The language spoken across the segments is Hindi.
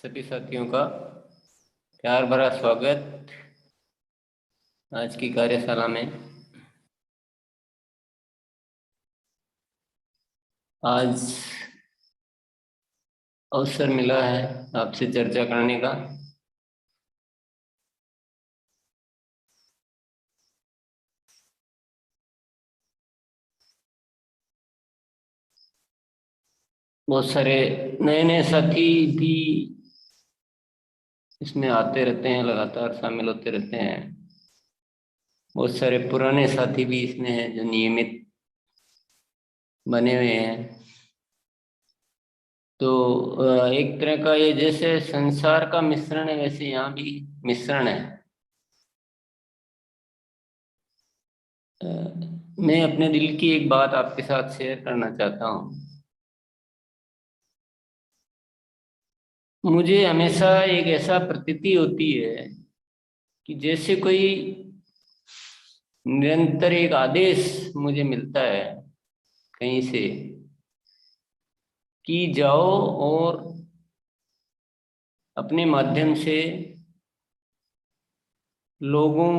सभी साथियों का प्यार भरा स्वागत आज की कार्यशाला में। आज अवसर मिला है आपसे चर्चा करने का। बहुत सारे नए नए साथी भी इसमें आते रहते हैं, लगातार शामिल होते रहते हैं। बहुत सारे पुराने साथी भी इसमें हैं जो नियमित बने हुए हैं। तो एक तरह का ये जैसे संसार का मिश्रण है, वैसे यहाँ भी मिश्रण है। अ, मैं अपने दिल की एक बात आपके साथ शेयर करना चाहता हूँ। मुझे हमेशा एक ऐसा प्रतीति होती है कि जैसे कोई निरंतर एक आदेश मुझे मिलता है कहीं से कि जाओ और अपने माध्यम से लोगों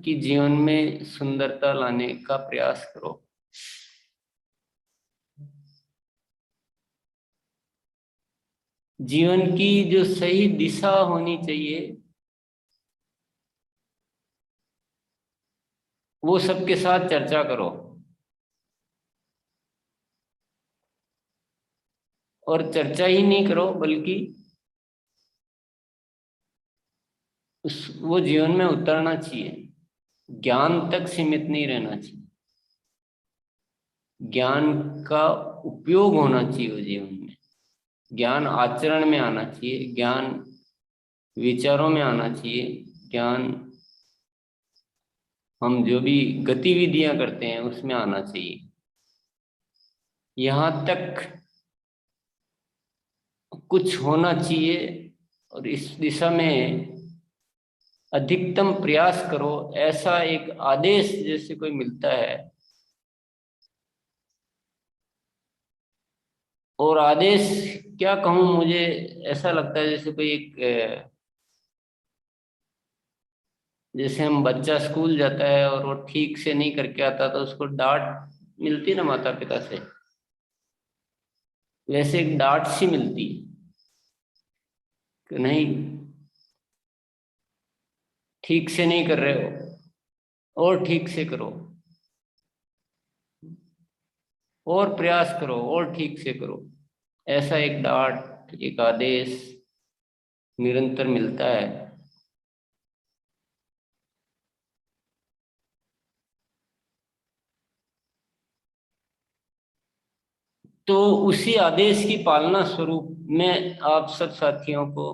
की जीवन में सुंदरता लाने का प्रयास करो। जीवन की जो सही दिशा होनी चाहिए वो सबके साथ चर्चा करो, और चर्चा ही नहीं करो बल्कि उस वो जीवन में उतरना चाहिए। ज्ञान तक सीमित नहीं रहना चाहिए, ज्ञान का उपयोग होना चाहिए वो जीवन में। ज्ञान आचरण में आना चाहिए, ज्ञान विचारों में आना चाहिए, ज्ञान हम जो भी गतिविधियां करते हैं उसमें आना चाहिए। यहाँ तक कुछ होना चाहिए और इस दिशा में अधिकतम प्रयास करो, ऐसा एक आदेश जैसे कोई मिलता है। और आदेश क्या कहूँ, मुझे ऐसा लगता है जैसे कोई एक जैसे हम बच्चा स्कूल जाता है और वो ठीक से नहीं करके आता तो उसको डांट मिलती ना माता पिता से, वैसे एक डांट सी मिलती कि नहीं, ठीक से नहीं कर रहे हो और ठीक से करो, और प्रयास करो और ठीक से करो। ऐसा एक डांट, एक आदेश निरंतर मिलता है। तो उसी आदेश की पालना स्वरूप मैं आप सब साथियों को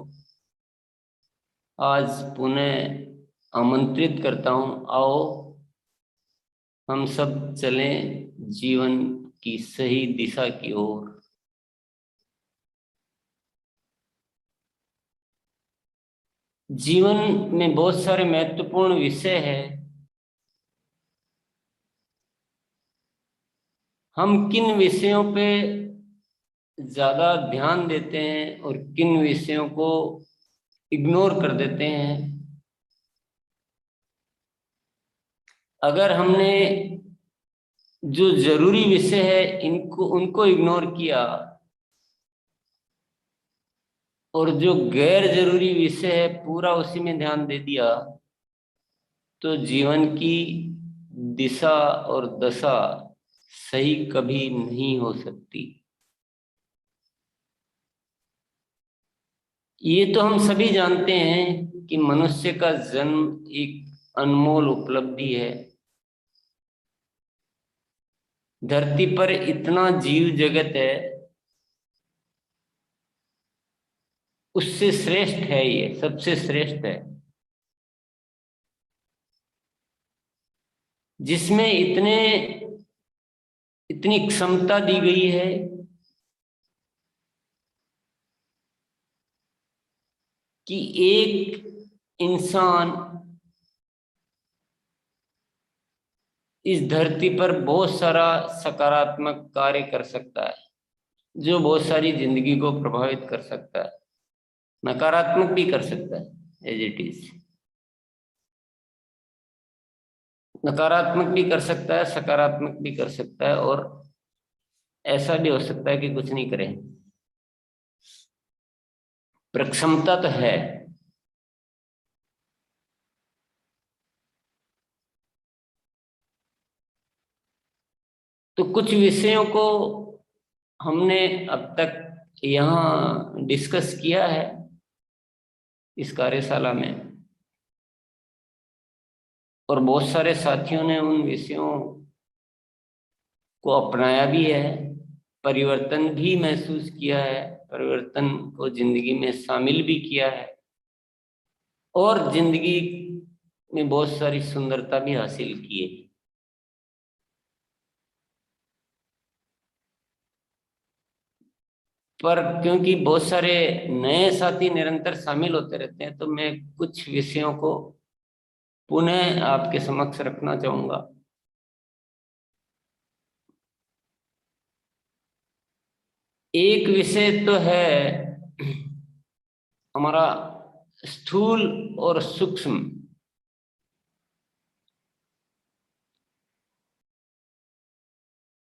आज पुनः आमंत्रित करता हूं, आओ हम सब चलें जीवन की सही दिशा की ओर। जीवन में बहुत सारे महत्वपूर्ण विषय हैं। हम किन विषयों पे ज्यादा ध्यान देते हैं और किन विषयों को इग्नोर कर देते हैं। अगर हमने जो जरूरी विषय है इनको उनको इग्नोर किया और जो गैर जरूरी विषय है पूरा उसी में ध्यान दे दिया, तो जीवन की दिशा और दशा सही कभी नहीं हो सकती। ये तो हम सभी जानते हैं कि मनुष्य का जन्म एक अनमोल उपलब्धि है। धरती पर इतना जीव जगत है, उससे श्रेष्ठ है, ये सबसे श्रेष्ठ है, जिसमें इतनी क्षमता दी गई है कि एक इंसान इस धरती पर बहुत सारा सकारात्मक कार्य कर सकता है जो बहुत सारी जिंदगी को प्रभावित कर सकता है। नकारात्मक भी कर सकता है एज इट इज, नकारात्मक भी कर सकता है, सकारात्मक भी कर सकता है, और ऐसा भी हो सकता है कि कुछ नहीं करे। पर क्षमता तो है। तो कुछ विषयों को हमने अब तक यहाँ डिस्कस किया है इस कार्यशाला में, और बहुत सारे साथियों ने उन विषयों को अपनाया भी है, परिवर्तन भी महसूस किया है, परिवर्तन को जिंदगी में शामिल भी किया है, और जिंदगी में बहुत सारी सुंदरता भी हासिल की है। पर क्योंकि बहुत सारे नए साथी निरंतर शामिल होते रहते हैं, तो मैं कुछ विषयों को पुनः आपके समक्ष रखना चाहूंगा। एक विषय तो है हमारा स्थूल और सूक्ष्म।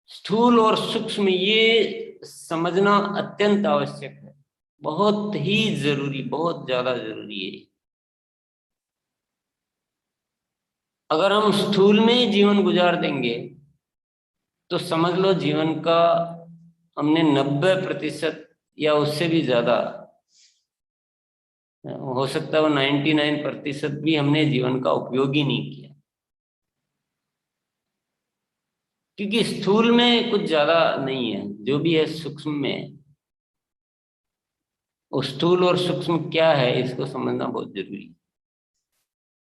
स्थूल और सूक्ष्म ये समझना अत्यंत आवश्यक है, बहुत ही जरूरी, बहुत ज्यादा जरूरी है। अगर हम स्थूल में ही जीवन गुजार देंगे तो समझ लो जीवन का हमने 90% या उससे भी ज्यादा, हो सकता है वो 99% भी हमने जीवन का उपयोग ही नहीं किया। क्योंकि स्थूल में कुछ ज्यादा नहीं है, जो भी है सूक्ष्म में है। और स्थूल और सूक्ष्म क्या है इसको समझना बहुत जरूरी है।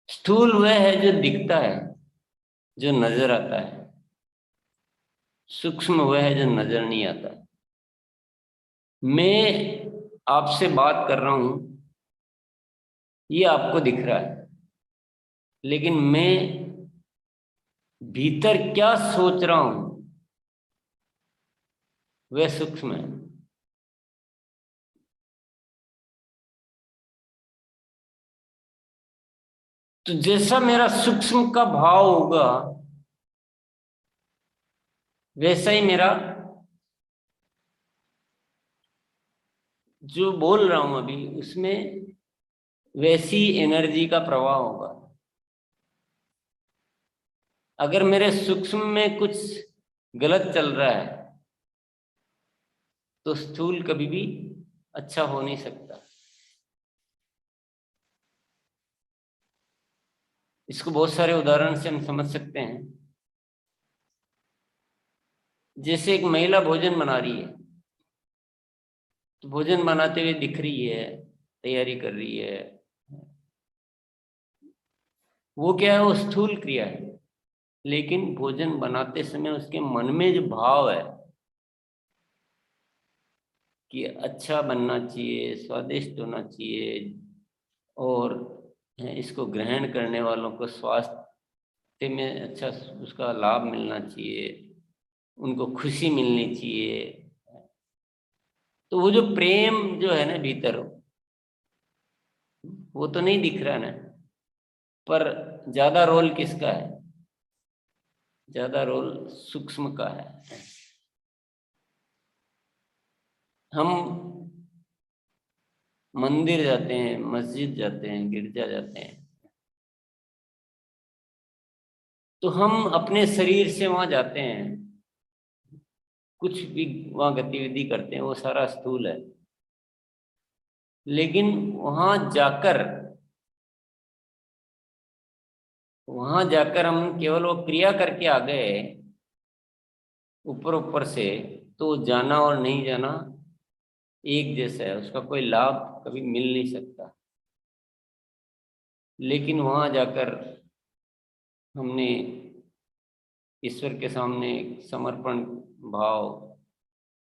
स्थूल वह है जो दिखता है, जो नजर आता है। सूक्ष्म वह है जो नजर नहीं आता। मैं आपसे बात कर रहा हूं, ये आपको दिख रहा है, लेकिन मैं भीतर क्या सोच रहा हूं वह सूक्ष्म है। तो जैसा मेरा सूक्ष्म का भाव होगा, वैसा ही मेरा जो बोल रहा हूं अभी उसमें वैसी एनर्जी का प्रवाह होगा। अगर मेरे सूक्ष्म में कुछ गलत चल रहा है तो स्थूल कभी भी अच्छा हो नहीं सकता। इसको बहुत सारे उदाहरण से हम समझ सकते हैं। जैसे एक महिला भोजन बना रही है, तो भोजन बनाते हुए दिख रही है, तैयारी कर रही है, वो क्या है, वो स्थूल क्रिया है। लेकिन भोजन बनाते समय उसके मन में जो भाव है कि अच्छा बनना चाहिए, स्वादिष्ट होना चाहिए, और इसको ग्रहण करने वालों को स्वास्थ्य में अच्छा उसका लाभ मिलना चाहिए, उनको खुशी मिलनी चाहिए। तो वो जो प्रेम जो है ना भीतर, वो तो नहीं दिख रहा ना। पर ज्यादा रोल किसका है? ज्यादा रोल सूक्ष्म का है। हम मंदिर जाते हैं, मस्जिद जाते हैं, गिरजा जाते हैं, तो हम अपने शरीर से वहां जाते हैं, कुछ भी वहां गतिविधि करते हैं, वो सारा स्थूल है। लेकिन वहां जाकर हम केवल वो क्रिया करके आ गए ऊपर ऊपर से, तो जाना और नहीं जाना एक जैसा है, उसका कोई लाभ कभी मिल नहीं सकता। लेकिन वहां जाकर हमने ईश्वर के सामने समर्पण भाव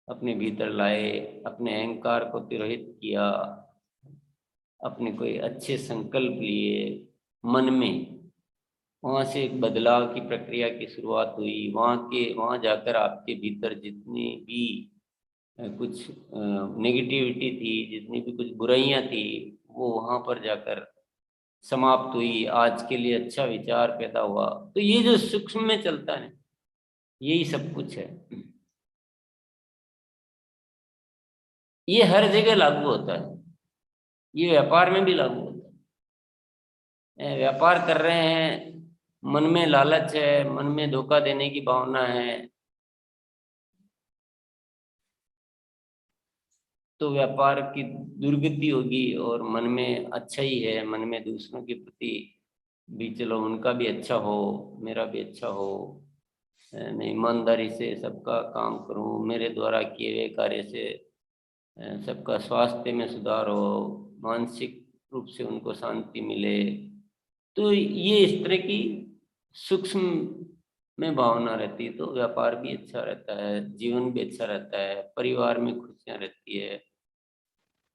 अपने भीतर लाए, अपने अहंकार को तिरोहित किया, अपने कोई अच्छे संकल्प लिए मन में, वहां से एक बदलाव की प्रक्रिया की शुरुआत हुई। वहां जाकर आपके भीतर जितने भी कुछ नेगेटिविटी थी, जितनी भी कुछ बुराइयां थी, वो वहां पर जाकर समाप्त हुई। आज के लिए अच्छा विचार पैदा हुआ। तो ये जो सूक्ष्म में चलता है, यही सब कुछ है। ये हर जगह लागू होता है, ये व्यापार में भी लागू होता है। व्यापार कर रहे हैं, मन में लालच है, मन में धोखा देने की भावना है, तो व्यापार की दुर्गति होगी। और मन में अच्छा ही है, मन में दूसरों के प्रति भी, चलो उनका भी अच्छा हो, मेरा भी अच्छा हो, मैं ईमानदारी से सबका काम करूं, मेरे द्वारा किए हुए कार्य से सबका स्वास्थ्य में सुधार हो, मानसिक रूप से उनको शांति मिले। तो ये इस तरह की सूक्ष्म में भावना रहती है, तो व्यापार भी अच्छा रहता है, जीवन भी अच्छा रहता है, परिवार में खुशियां रहती है,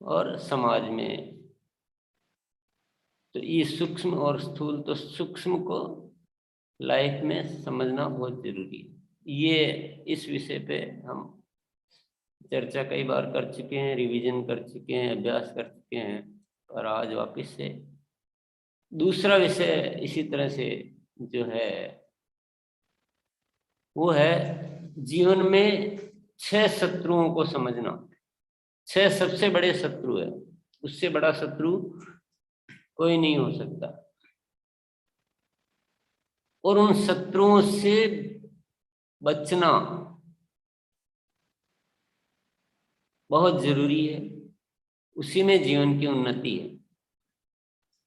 और समाज में। तो ये सूक्ष्म और स्थूल, तो सूक्ष्म को लाइफ में समझना बहुत जरूरी है। ये इस विषय पे हम चर्चा कई बार कर चुके हैं, रिवीजन कर चुके हैं, अभ्यास कर चुके हैं, और आज वापस से दूसरा विषय इसी तरह से जो है, वो है जीवन में 6 शत्रुओं को समझना। 6 सबसे बड़े शत्रु है, उससे बड़ा शत्रु कोई नहीं हो सकता। और उन शत्रुओं से बचना बहुत जरूरी है, उसी में जीवन की उन्नति है।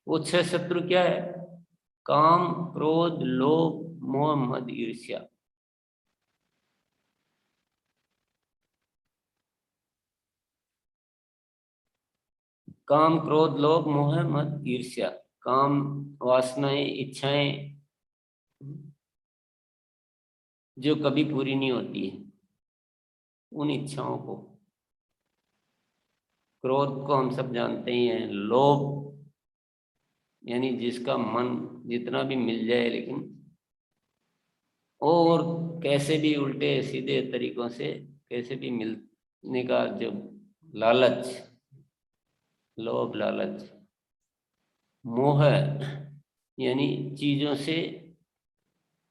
वो 6 शत्रु क्या है? काम, क्रोध, लोभ, मोह, मद, ईर्ष्या। काम, क्रोध, लोभ, मोह, मद, ईर्ष्या। काम, वासनाएं, इच्छाएं जो कभी पूरी नहीं होती है, उन इच्छाओं को। क्रोध को हम सब जानते ही हैं। लोभ यानी जिसका मन जितना भी मिल जाए, लेकिन और कैसे भी उल्टे सीधे तरीकों से कैसे भी मिलने का जो लालच, लोभ, लालच। मोह यानी चीजों से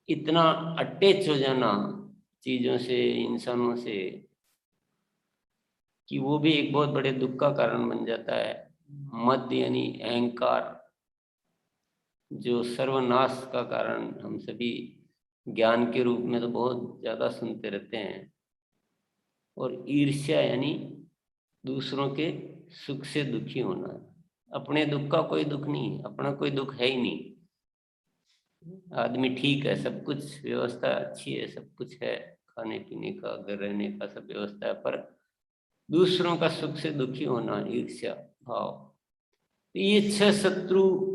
इतना अटैच हो जाना, चीजों से, इंसानों से, कि वो भी एक बहुत बड़े दुख का कारण बन जाता है। मद यानी अहंकार, जो सर्वनाश का कारण हम सभी ज्ञान के रूप में तो बहुत ज्यादा सुनते रहते हैं। और ईर्ष्या यानी दूसरों के सुख से दुखी होना। अपने दुख का कोई दुख नहीं, अपना कोई दुख है ही नहीं। आदमी ठीक है, सब कुछ व्यवस्था अच्छी है, सब कुछ है, खाने पीने का, घर रहने का, सब व्यवस्था है, पर दूसरों का सुख से दुखी होना, ईर्ष्या भाव। तो ये 6 शत्रु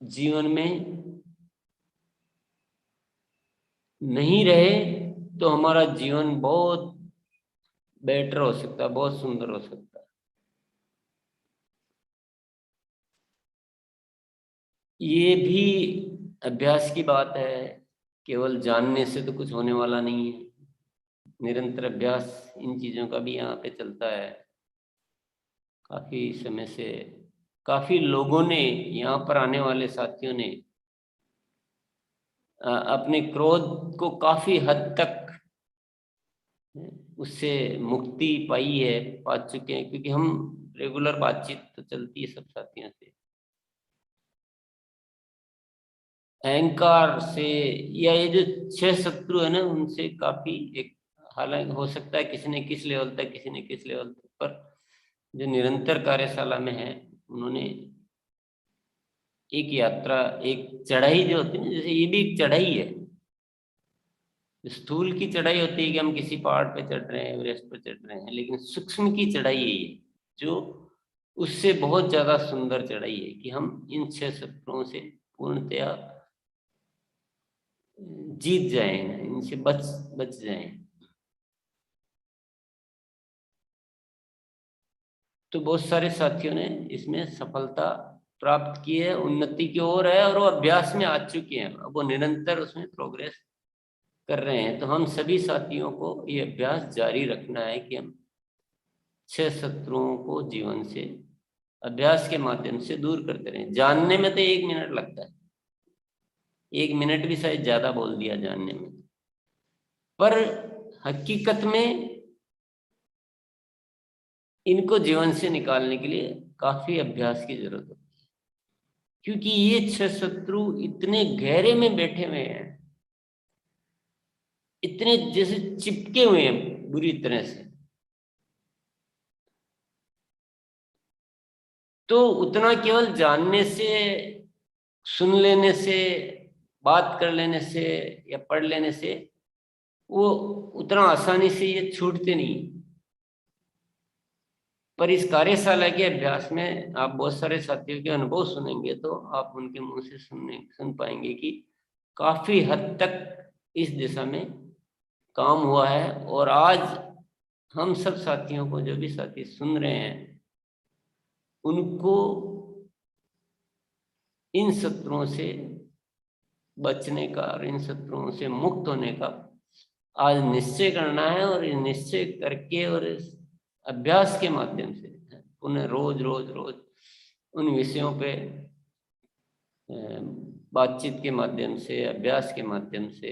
जीवन में नहीं रहे तो हमारा जीवन बहुत बेटर हो सकता है, बहुत सुंदर हो सकता है। ये भी अभ्यास की बात है, केवल जानने से तो कुछ होने वाला नहीं है। निरंतर अभ्यास इन चीजों का भी यहाँ पे चलता है। काफी समय से काफी लोगों ने, यहाँ पर आने वाले साथियों ने अपने क्रोध को काफी हद तक उससे मुक्ति पाई है, पा चुके हैं, क्योंकि हम रेगुलर बातचीत तो चलती है सब साथियों से। अहंकार से, या ये जो 6 शत्रु है ना, उनसे काफी एक, हालांकि हो सकता है किसी ने किस लेवल तक, किसी ने किस लेवल तक, पर जो निरंतर कार्यशाला में है, उन्होंने एक यात्रा, एक चढ़ाई जो होती है ना, जैसे ये भी एक चढ़ाई है। स्थूल की चढ़ाई होती है कि हम किसी पहाड़ पे चढ़ रहे हैं, एवरेस्ट पे चढ़ रहे हैं, लेकिन सूक्ष्म की चढ़ाई है ये, जो उससे बहुत ज्यादा सुंदर चढ़ाई है, कि हम इन 6 शत्रुओं से पूर्णतया जीत जाएं, इनसे बच बच जाएं। तो बहुत सारे साथियों ने इसमें सफलता प्राप्त की है, उन्नति की ओर है, और वो अभ्यास में आ चुके हैं, अब वो निरंतर उसमें प्रोग्रेस कर रहे हैं, तो हम सभी साथियों को ये अभ्यास जारी रखना है कि हम 6 शत्रुओं को जीवन से अभ्यास के माध्यम से दूर करते रहें। जानने में तो 1 मिनट लगता है, 1 मिनट भी शायद ज्यादा बोल दिया जानने में, पर हकीकत में इनको जीवन से निकालने के लिए काफी अभ्यास की जरूरत होती है, क्योंकि ये 6 शत्रु इतने गहरे में बैठे हुए हैं, इतने जैसे चिपके हुए हैं बुरी तरह से। तो उतना केवल जानने से, सुन लेने से, बात कर लेने से या पढ़ लेने से वो उतना आसानी से ये छूटते नहीं। पर इस कार्यशाला के अभ्यास में आप बहुत सारे साथियों के अनुभव सुनेंगे, तो आप उनके मुंह से सुन पाएंगे कि काफी हद तक इस दिशा में काम हुआ है। और आज हम सब साथियों को, जो भी साथी सुन रहे हैं, उनको इन शत्रुओं से बचने का और इन शत्रुओं से मुक्त होने का आज निश्चय करना है। और निश्चय करके और इस अभ्यास के माध्यम से उन्हें रोज रोज रोज उन विषयों पे बातचीत के माध्यम से, अभ्यास के माध्यम से,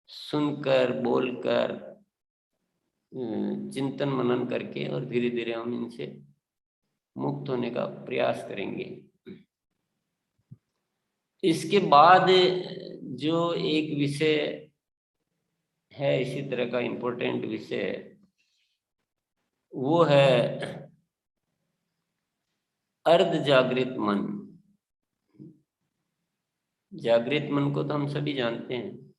सुनकर, बोलकर, चिंतन मनन करके, और धीरे धीरे हम इनसे मुक्त होने का प्रयास करेंगे। इसके बाद जो एक विषय है, इसी तरह का इम्पोर्टेंट विषय, वो है अर्ध जागृत मन। जागृत मन को तो हम सभी जानते हैं,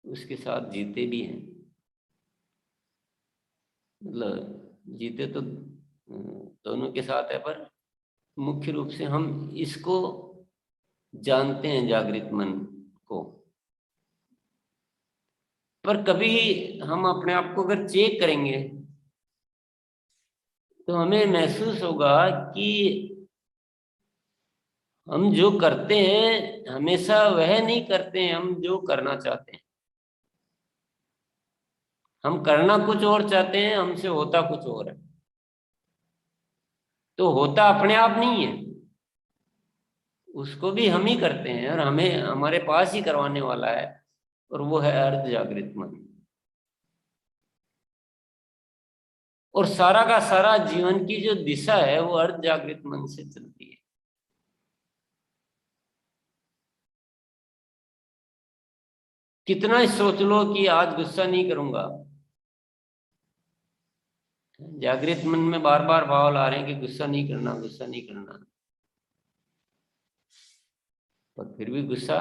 उसके साथ जीते भी हैं। मतलब जीते तो दोनों के साथ है, पर मुख्य रूप से हम इसको जानते हैं, जागृत मन को। पर कभी हम अपने आप को अगर चेक करेंगे तो हमें महसूस होगा कि हम जो करते हैं हमेशा वह नहीं करते हैं हम जो करना चाहते हैं। हम करना कुछ और चाहते हैं, हमसे होता कुछ और है। तो होता अपने आप नहीं है, उसको भी हम ही करते हैं, और हमें हमारे पास ही करवाने वाला है, और वो है अर्ध जागृत मन। और सारा का सारा जीवन की जो दिशा है वो अर्ध जागृत मन से चलती है। कितना ही सोच लो कि आज गुस्सा नहीं करूंगा, जागृत मन में बार बार भाव ला रहे हैं कि गुस्सा नहीं करना, गुस्सा नहीं करना, पर फिर भी गुस्सा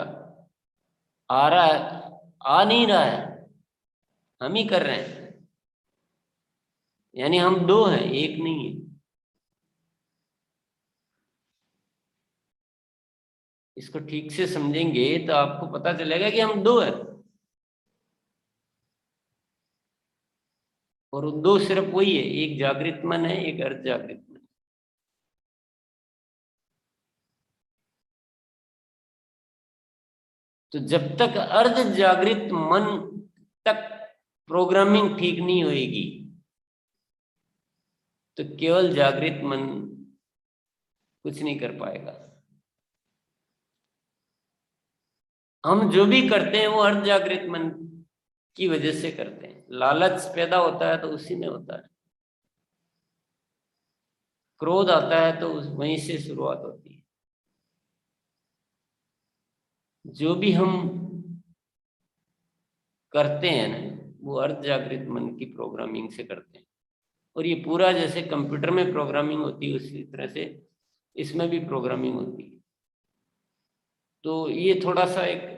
आ रहा है, आ नहीं रहा है, हम ही कर रहे हैं। यानी हम दो हैं, एक नहीं है। इसको ठीक से समझेंगे तो आपको पता चलेगा कि हम दो हैं, और दो सिर्फ वही है, एक जागृत मन है, एक अर्ध जागृत मन। तो जब तक अर्ध जागृत मन तक प्रोग्रामिंग ठीक नहीं होएगी, तो केवल जागृत मन कुछ नहीं कर पाएगा। हम जो भी करते हैं वो अर्ध जागृत मन की वजह से करते हैं। लालच पैदा होता है तो उसी में होता है, क्रोध आता है तो वहीं से शुरुआत होती है। जो भी हम करते हैं ना, वो अर्ध जागृत मन की प्रोग्रामिंग से करते हैं। और ये पूरा जैसे कंप्यूटर में प्रोग्रामिंग होती है, उसी तरह से इसमें भी प्रोग्रामिंग होती है। तो ये थोड़ा सा एक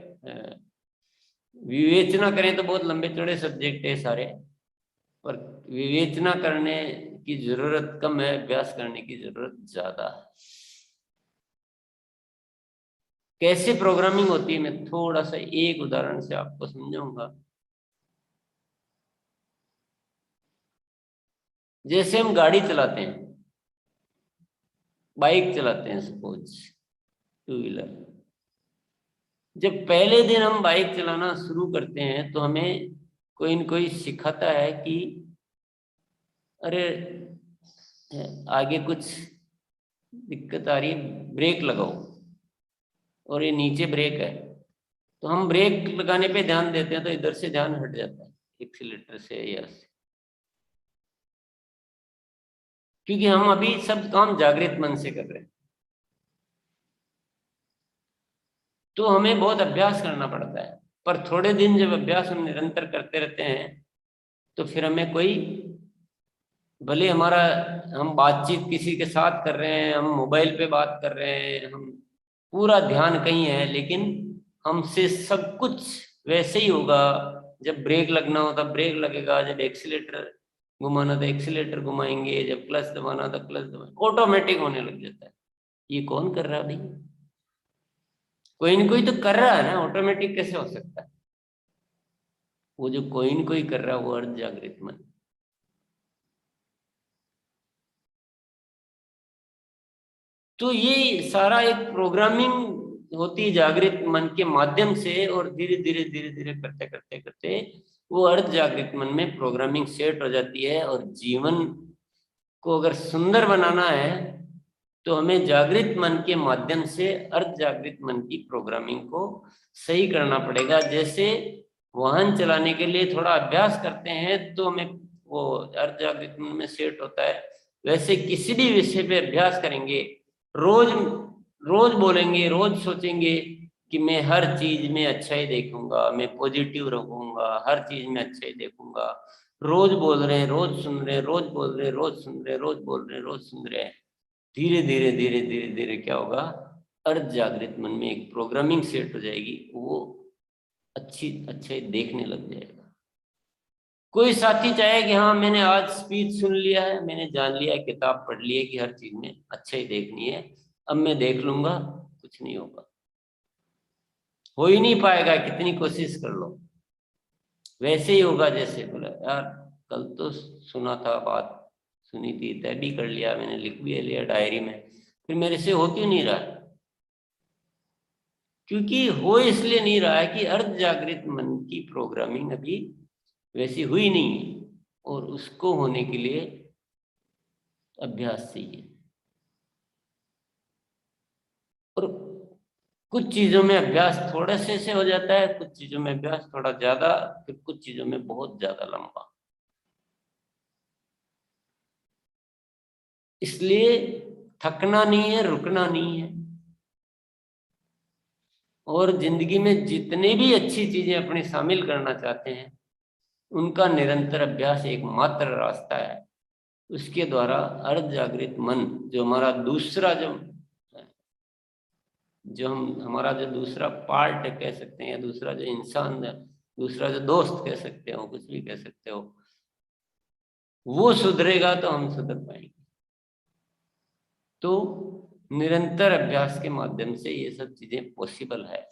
विवेचना करें तो बहुत लंबे चौड़े सब्जेक्ट है सारे, पर विवेचना करने की जरूरत कम है, अभ्यास करने की जरूरत ज्यादा है। कैसे प्रोग्रामिंग होती है, मैं थोड़ा सा एक उदाहरण से आपको समझाऊंगा। जैसे हम गाड़ी चलाते हैं, बाइक चलाते हैं, सपोज टू व्हीलर, जब पहले दिन हम बाइक चलाना शुरू करते हैं तो हमें कोई न कोई सिखाता है कि अरे आगे कुछ दिक्कत आ रही है, ब्रेक लगाओ, और ये नीचे ब्रेक है। तो हम ब्रेक लगाने पे ध्यान देते हैं तो इधर से ध्यान हट जाता है एक्सीलेटर से या से, क्योंकि हम अभी सब काम जागृत मन से कर रहे हैं। तो हमें बहुत अभ्यास करना पड़ता है, पर थोड़े दिन जब अभ्यास हम निरंतर करते रहते हैं तो फिर हमें कोई, भले हमारा, हम बातचीत किसी के साथ कर रहे हैं, हम मोबाइल पे बात कर रहे हैं, हम पूरा ध्यान कहीं है, लेकिन हमसे सब कुछ वैसे ही होगा। जब ब्रेक लगना हो तब ब्रेक लगेगा, जब एक्सीलेटर घुमाना तो एक्सीलेटर घुमाएंगे, जब क्लच दबाना तो क्लच दबाएंगे, ऑटोमेटिक होने लग जाता है। ये कौन कर रहा है भाई? कोई न कोई तो कर रहा है ना, ऑटोमेटिक कैसे हो सकता है? वो जो कोई न कोई कर रहा है वो अर्ध जागृत मन। तो ये सारा एक प्रोग्रामिंग होती है जागृत मन के माध्यम से, और धीरे धीरे धीरे धीरे करते करते करते वो अर्ध जागृत मन में प्रोग्रामिंग सेट हो जाती है। और जीवन को अगर सुंदर बनाना है तो हमें जागृत मन के माध्यम से अर्ध जागृत मन की प्रोग्रामिंग को सही करना पड़ेगा। जैसे वाहन चलाने के लिए थोड़ा अभ्यास करते हैं तो हमें वो अर्ध जागृत मन में सेट होता है, वैसे किसी भी विषय पे अभ्यास करेंगे, रोज रोज बोलेंगे, रोज सोचेंगे कि मैं हर चीज में अच्छा ही देखूंगा, मैं पॉजिटिव रहूंगा, हर चीज में अच्छा ही देखूंगा। रोज बोल रहे हैं, रोज सुन रहे हैं, रोज बोल रहे हैं, रोज सुन रहे हैं, रोज बोल रहे हैं, रोज सुन रहे हैं। धीरे धीरे धीरे धीरे धीरे क्या होगा, अर्ध जागृत मन में एक प्रोग्रामिंग सेट हो जाएगी, वो अच्छी अच्छे देखने लग जाएगा। कोई साथी चाहे कि हाँ मैंने आज स्पीच सुन लिया है, मैंने जान लिया है, किताब पढ़ ली है कि हर चीज में अच्छा ही देखनी है, अब मैं देख लूंगा, कुछ नहीं होगा, हो ही नहीं पाएगा, कितनी कोशिश कर लो। वैसे ही होगा जैसे बोला यार, कल तो सुना था बात, सुनी थी, तय भी कर लिया, मैंने लिख भी लिया डायरी में, फिर मेरे से हो क्यों नहीं रहा है? क्योंकि हो इसलिए नहीं रहा है कि अर्ध जागृत मन की प्रोग्रामिंग अभी वैसी हुई नहीं है, और उसको होने के लिए अभ्यास चाहिए। और कुछ चीजों में अभ्यास थोड़े से हो जाता है, कुछ चीजों में अभ्यास थोड़ा ज्यादा, फिर कुछ चीजों में बहुत ज्यादा लंबा। इसलिए थकना नहीं है, रुकना नहीं है। और जिंदगी में जितने भी अच्छी चीजें अपने शामिल करना चाहते हैं उनका निरंतर अभ्यास एकमात्र रास्ता है। उसके द्वारा अर्ध जागृत मन, जो हमारा दूसरा, जो हम हमारा जो दूसरा पार्ट कह सकते हैं, या दूसरा जो इंसान है, दूसरा जो दोस्त कह सकते हो, कुछ भी कह सकते हो, वो सुधरेगा तो हम सुधर पाएंगे। तो निरंतर अभ्यास के माध्यम से ये सब चीजें पॉसिबल है।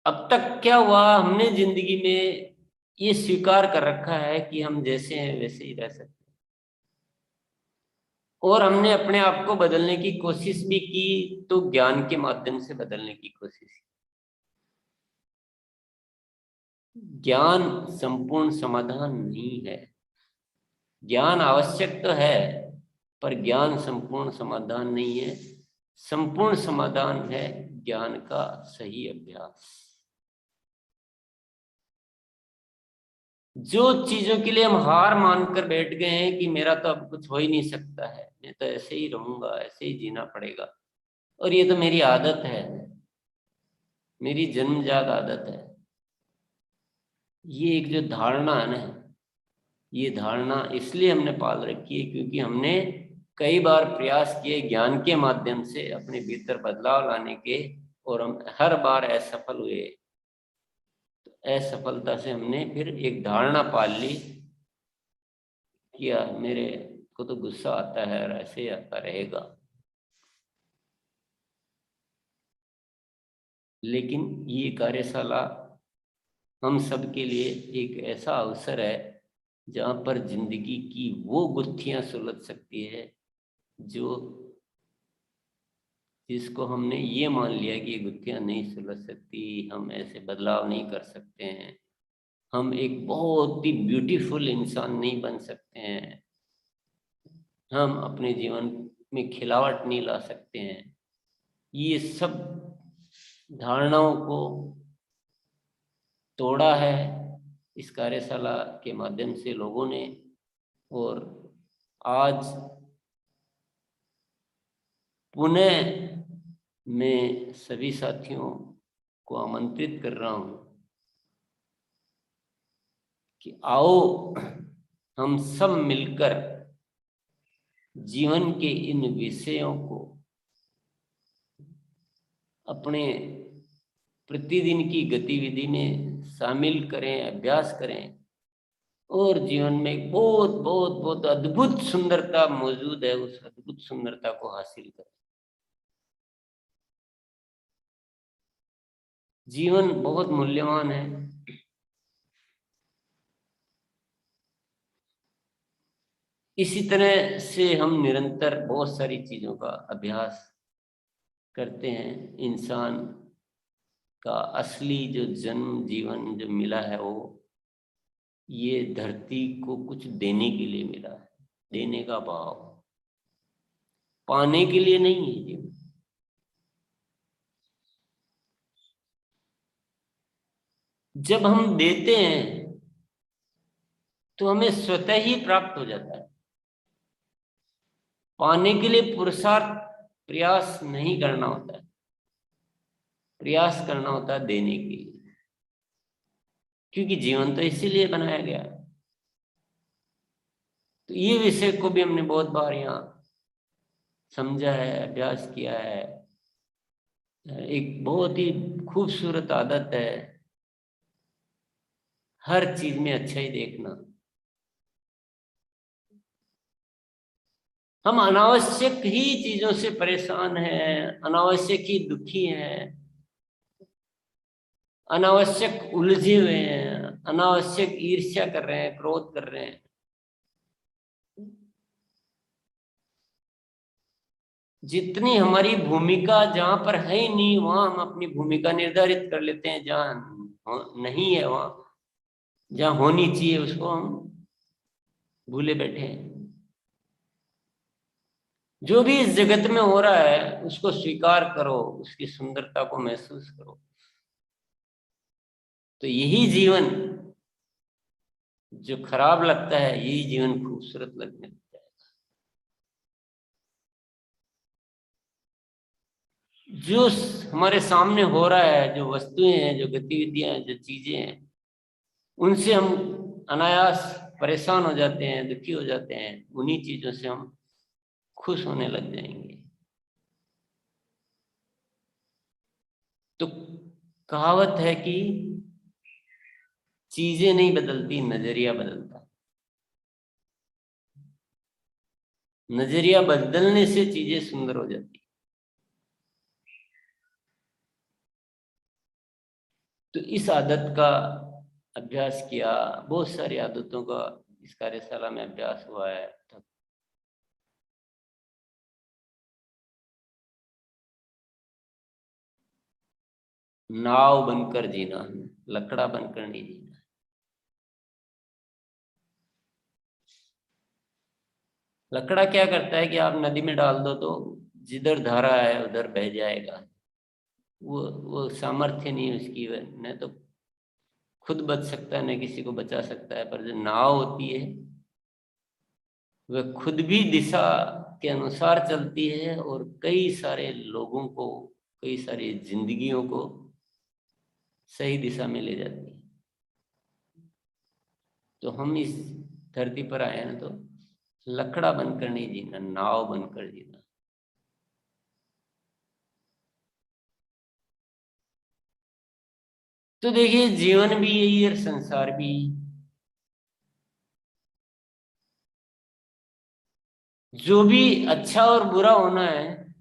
अब तक क्या हुआ, हमने जिंदगी में ये स्वीकार कर रखा है कि हम जैसे हैं वैसे ही रह सकते हैं, और हमने अपने आप को बदलने की कोशिश भी की, तो ज्ञान के माध्यम से बदलने की कोशिश की। ज्ञान संपूर्ण समाधान नहीं है। ज्ञान आवश्यक तो है, पर ज्ञान संपूर्ण समाधान नहीं है। संपूर्ण समाधान है ज्ञान का सही अभ्यास। जो चीजों के लिए हम हार मानकर बैठ गए हैं कि मेरा तो अब कुछ हो ही नहीं सकता है, मैं तो ऐसे ही रहूंगा, ऐसे ही जीना पड़ेगा, और ये तो मेरी आदत है, मेरी जन्मजात आदत है, ये एक जो धारणा है ना, ये धारणा इसलिए हमने पाल रखी है क्योंकि हमने कई बार प्रयास किए ज्ञान के माध्यम से अपने भीतर बदलाव लाने के, और हम हर बार असफल हुए। तो असफलता से हमने फिर एक धारणा पाल ली कि यार मेरे को तो गुस्सा आता है और ऐसे ही आता रहेगा। लेकिन ये कार्यशाला हम सब के लिए एक ऐसा अवसर है जहाँ पर जिंदगी की वो गुत्थियां सुलझ सकती है जो जिसको हमने ये मान लिया कि ये गुत्थियां नहीं सुलझ सकती, हम ऐसे बदलाव नहीं कर सकते हैं, हम एक बहुत ही ब्यूटीफुल इंसान नहीं बन सकते हैं, हम अपने जीवन में खिलावट नहीं ला सकते हैं, ये सब धारणाओं को तोड़ा है इस कार्यशाला के माध्यम से लोगों ने। और आज पुनः मैं सभी साथियों को आमंत्रित कर रहा हूं कि आओ हम सब मिलकर जीवन के इन विषयों को अपने प्रतिदिन की गतिविधि में शामिल करें, अभ्यास करें, और जीवन में एक बहुत बहुत बहुत अद्भुत सुंदरता मौजूद है, उस अद्भुत सुंदरता को हासिल करें। जीवन बहुत मूल्यवान है। इसी तरह से हम निरंतर बहुत सारी चीजों का अभ्यास करते हैं। इंसान का असली जो जन्म जीवन जो मिला है वो ये धरती को कुछ देने के लिए मिला है, देने का भाव, पाने के लिए नहीं है जीवन। जब हम देते हैं तो हमें स्वतः ही प्राप्त हो जाता है। पाने के लिए पुरुषार्थ प्रयास नहीं करना होता है, प्रयास करना होता है देने के लिए, क्योंकि जीवन तो इसीलिए बनाया गया है। तो ये विषय को भी हमने बहुत बार यहाँ समझा है, अभ्यास किया है। एक बहुत ही खूबसूरत आदत है हर चीज में अच्छा ही देखना। हम अनावश्यक ही चीजों से परेशान हैं, अनावश्यक ही दुखी हैं, अनावश्यक उलझे हुए हैं, अनावश्यक ईर्ष्या कर रहे हैं, क्रोध कर रहे हैं। जितनी हमारी भूमिका जहां पर है ही नहीं, वहां हम अपनी भूमिका निर्धारित कर लेते हैं। जहां नहीं है, वहां जहां होनी चाहिए उसको हम भूले बैठे हैं। जो भी इस जगत में हो रहा है उसको स्वीकार करो, उसकी सुंदरता को महसूस करो। तो यही जीवन जो खराब लगता है, यही जीवन खूबसूरत लगने लगता है। जो हमारे सामने हो रहा है, जो वस्तुएं हैं, जो गतिविधियां हैं, जो चीजें हैं, उनसे हम अनायास परेशान हो जाते हैं, दुखी हो जाते हैं। उन्हीं चीजों से हम खुश होने लग जाएंगे। तो कहावत है कि चीजें नहीं बदलती, नजरिया बदलता है। नजरिया बदलने से चीजें सुंदर हो जाती। तो इस आदत का अभ्यास किया, बहुत सारी आदतों का इस कार्यशाला में अभ्यास हुआ है। तो नाव बनकर जीना है, लकड़ा बनकर नहीं जीना। लकड़ा क्या करता है कि आप नदी में डाल दो तो जिधर धारा है उधर बह जाएगा। वो सामर्थ्य नहीं है उसकी, न तो खुद बच सकता है न किसी को बचा सकता है। पर जो नाव होती है वह खुद भी दिशा के अनुसार चलती है और कई सारे लोगों को, कई सारी जिंदगियों को सही दिशा में ले जाती है। तो हम इस धरती पर आए हैं तो लकड़ा बनकर नहीं जीना, नाव बनकर जीना। तो देखिए, जीवन भी यही है, संसार भी। जो भी अच्छा और बुरा होना है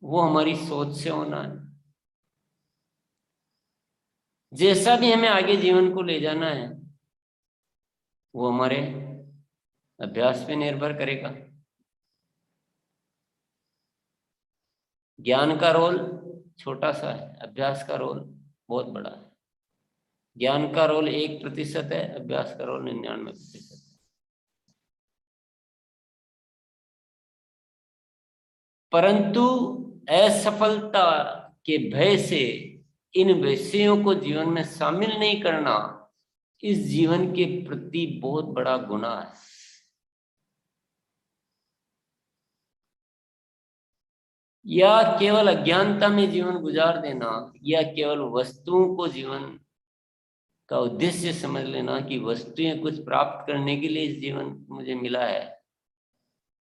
वो हमारी सोच से होना है। जैसा भी हमें आगे जीवन को ले जाना है वो हमारे अभ्यास पे निर्भर करेगा। ज्ञान का रोल छोटा सा है, अभ्यास का रोल बहुत बड़ा है। ज्ञान का रोल 1% है, अभ्यास का रोल 99% है। परंतु असफलता के भय से इन विषयों को जीवन में शामिल नहीं करना इस जीवन के प्रति बहुत बड़ा गुनाह है। या केवल अज्ञानता में जीवन गुजार देना, या केवल वस्तुओं को जीवन का उद्देश्य समझ लेना कि वस्तुएं कुछ प्राप्त करने के लिए इस जीवन मुझे मिला है,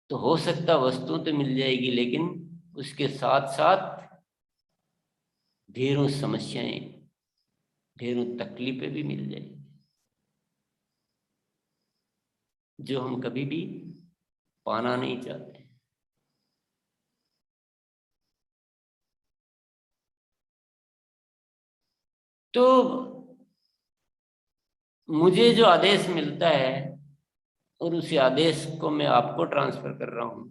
तो हो सकता वस्तु तो मिल जाएगी, लेकिन उसके साथ साथ ढेरों समस्याएं, ढेरों तकलीफें भी मिल जाएगी, जो हम कभी भी पाना नहीं चाहते। तो मुझे जो आदेश मिलता है और उसी आदेश को मैं आपको ट्रांसफर कर रहा हूं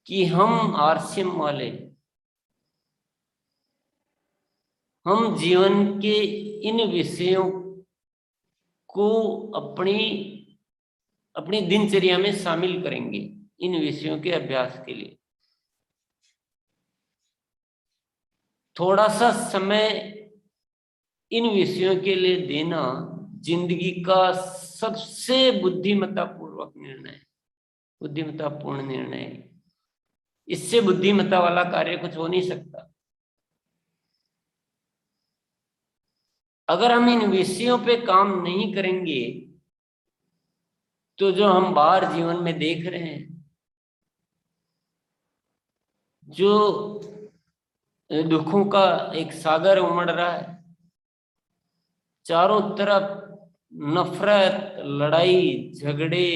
कि हम आरसीएम वाले, हम जीवन के इन विषयों को अपनी अपनी दिनचर्या में शामिल करेंगे। इन विषयों के अभ्यास के लिए थोड़ा सा समय इन विषयों के लिए देना जिंदगी का सबसे बुद्धिमत्तापूर्वक निर्णय, बुद्धिमत्तापूर्ण निर्णय है। इससे बुद्धिमत्ता वाला कार्य कुछ हो नहीं सकता। अगर हम इन विषयों पे काम नहीं करेंगे तो जो हम बाहर जीवन में देख रहे हैं, जो दुखों का एक सागर उमड़ रहा है, चारों तरफ नफरत, लड़ाई झगड़े,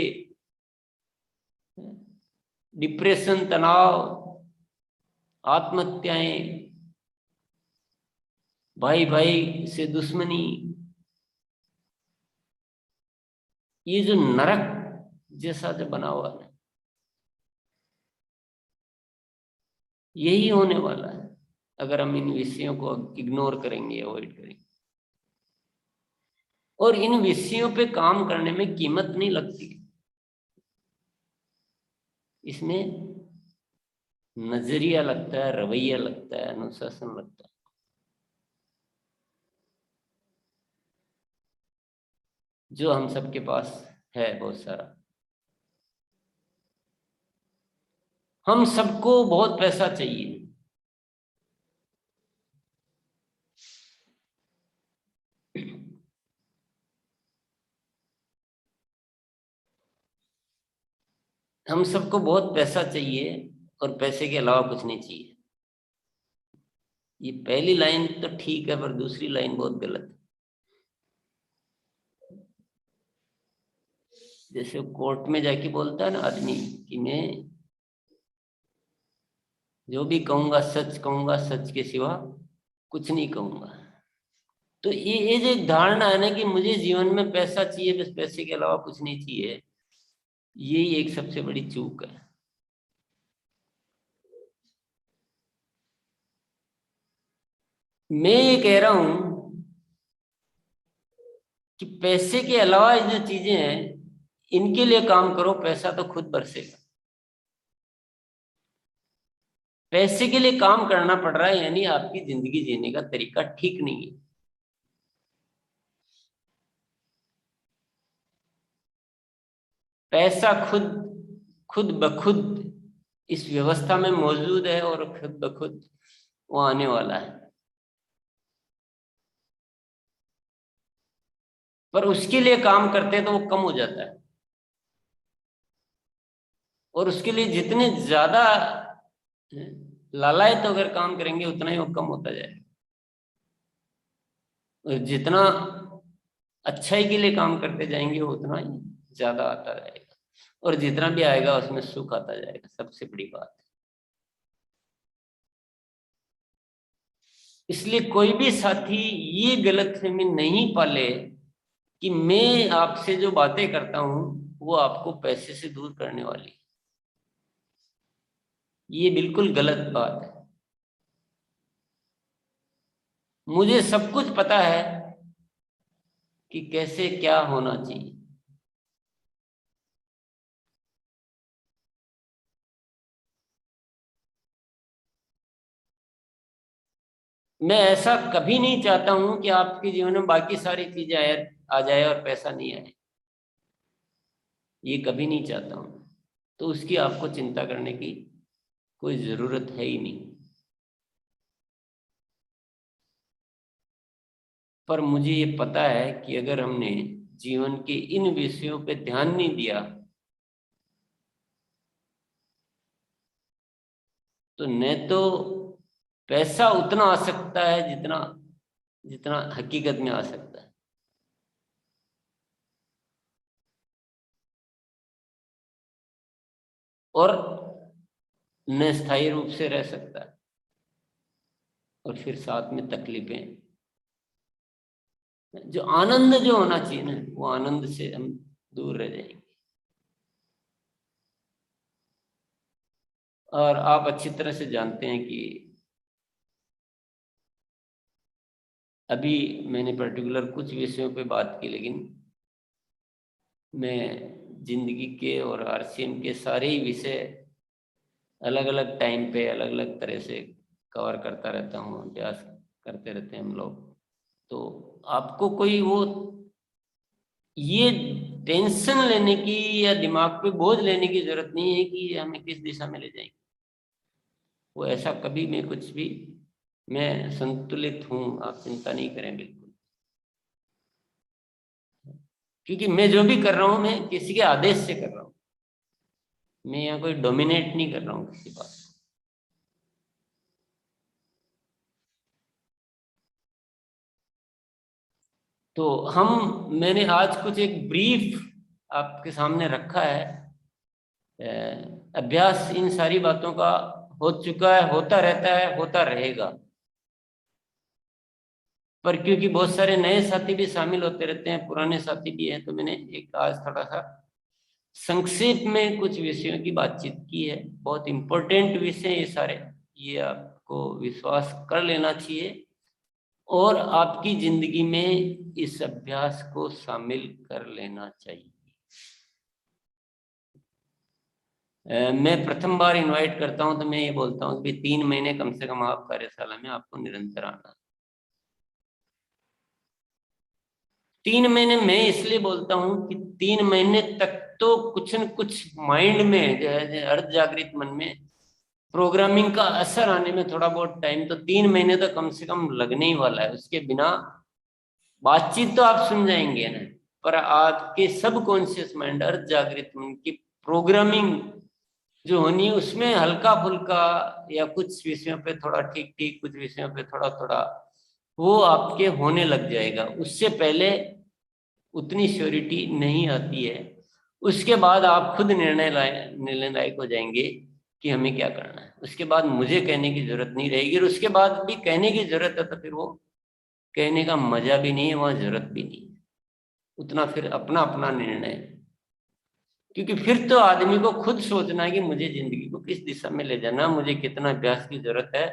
डिप्रेशन, तनाव, आत्महत्याएं, भाई भाई से दुश्मनी, ये जो नरक जैसा जो बना हुआ है, यही होने वाला है अगर हम इन विषयों को इग्नोर करेंगे, अवॉइड करेंगे। और इन विषयों पे काम करने में कीमत नहीं लगती, इसमें नजरिया लगता है, रवैया लगता है, अनुशासन लगता है। जो हम सबके पास है बहुत सारा। हम सबको बहुत पैसा चाहिए, हम सबको बहुत पैसा चाहिए और पैसे के अलावा कुछ नहीं चाहिए। ये पहली लाइन तो ठीक है, पर दूसरी लाइन बहुत गलत है। जैसे कोर्ट में जाके बोलता है ना आदमी कि मैं जो भी कहूंगा सच कहूंगा, सच के सिवा कुछ नहीं कहूंगा। तो ये जो एक धारणा है ना कि मुझे जीवन में पैसा चाहिए, बस पैसे के अलावा कुछ नहीं चाहिए, यही एक सबसे बड़ी चूक है। मैं ये कह रहा हूं कि पैसे के अलावा जो चीजें हैं इनके लिए काम करो, पैसा तो खुद बरसेगा। पैसे के लिए काम करना पड़ रहा है यानी आपकी जिंदगी जीने का तरीका ठीक नहीं है। पैसा खुद खुद ब खुद इस व्यवस्था में मौजूद है और खुद ब खुद वो आने वाला है, पर उसके लिए काम करते हैं तो वो कम हो जाता है। और उसके लिए जितने ज्यादा लालायत अगर काम करेंगे उतना ही वो कम होता जाएगा। और जितना अच्छाई के लिए काम करते जाएंगे वो उतना ही ज्यादा आता जाएगा, और जितना भी आएगा उसमें सुख आता जाएगा। सबसे बड़ी बात, इसलिए कोई भी साथी ये गलतफहमी नहीं पाले कि मैं आपसे जो बातें करता हूं वो आपको पैसे से दूर करने वाली। ये बिल्कुल गलत बात है। मुझे सब कुछ पता है कि कैसे क्या होना चाहिए। मैं ऐसा कभी नहीं चाहता हूं कि आपके जीवन में बाकी सारी चीजें आ जाए और पैसा नहीं आए। ये कभी नहीं चाहता हूं। तो उसकी आपको चिंता करने की कोई जरूरत है ही नहीं। पर मुझे ये पता है कि अगर हमने जीवन के इन विषयों पे ध्यान नहीं दिया तो न तो पैसा उतना आ सकता है जितना जितना हकीकत में आ सकता है, और न स्थायी रूप से रह सकता है, और फिर साथ में तकलीफें। जो आनंद जो होना चाहिए ना, वो आनंद से हम दूर रह जाएंगे। और आप अच्छी तरह से जानते हैं कि अभी मैंने पर्टिकुलर कुछ विषयों पे बात की, लेकिन मैं जिंदगी के और आरसीएम के सारे ही विषय अलग अलग टाइम पे अलग अलग तरह से कवर करता रहता हूँ, अभ्यास करते रहते हैं हम लोग। तो आपको कोई वो ये टेंशन लेने की या दिमाग पे बोझ लेने की जरूरत नहीं है कि ये हमें किस दिशा में ले जाएंगे। वो ऐसा कभी मैं कुछ भी, मैं संतुलित हूँ, आप चिंता नहीं करें बिल्कुल। क्योंकि मैं जो भी कर रहा हूँ मैं किसी के आदेश से कर रहा हूँ। मैं यहाँ कोई डोमिनेट नहीं कर रहा हूँ किसी बात को। तो मैंने आज कुछ एक ब्रीफ आपके सामने रखा है। अभ्यास इन सारी बातों का हो चुका है, होता रहता है, होता रहेगा। पर क्योंकि बहुत सारे नए साथी भी शामिल होते रहते हैं, पुराने साथी भी हैं, तो मैंने एक आज थोड़ा सा संक्षेप में कुछ विषयों की बातचीत की है। बहुत इंपॉर्टेंट विषय ये सारे, ये आपको विश्वास कर लेना चाहिए और आपकी जिंदगी में इस अभ्यास को शामिल कर लेना चाहिए। मैं प्रथम बार इनवाइट करता हूं तो मैं ये बोलता हूं कि 3 महीने कम से कम आप कार्यशाला में आपको निरंतर आना। 3 महीने मैं इसलिए बोलता हूँ कि 3 महीने तक तो कुछ न कुछ माइंड में जो है अर्ध जागृत मन में प्रोग्रामिंग का असर आने में थोड़ा बहुत टाइम तो 3 महीने तो कम से कम लगने ही वाला है। उसके बिना बातचीत तो आप सुन जाएंगे ना, पर आपके सब कॉन्शियस माइंड अर्ध जागृत मन की प्रोग्रामिंग जो होनी है उसमें हल्का फुल्का या कुछ विषयों पे थोड़ा ठीक ठीक, कुछ विषयों पे थोड़ा थोड़ा वो आपके होने लग जाएगा। उससे पहले उतनी श्योरिटी नहीं आती है। उसके बाद आप खुद निर्णय लायक हो जाएंगे कि हमें क्या करना है। उसके बाद मुझे कहने की जरूरत नहीं रहेगी, और उसके बाद भी कहने की जरूरत है तो फिर वो कहने का मजा भी नहीं है, वहां जरूरत भी नहीं है उतना। फिर अपना अपना निर्णय है। क्योंकि फिर तो आदमी को खुद सोचना है कि मुझे जिंदगी को किस दिशा में ले जाना, मुझे कितना अभ्यास की जरूरत है,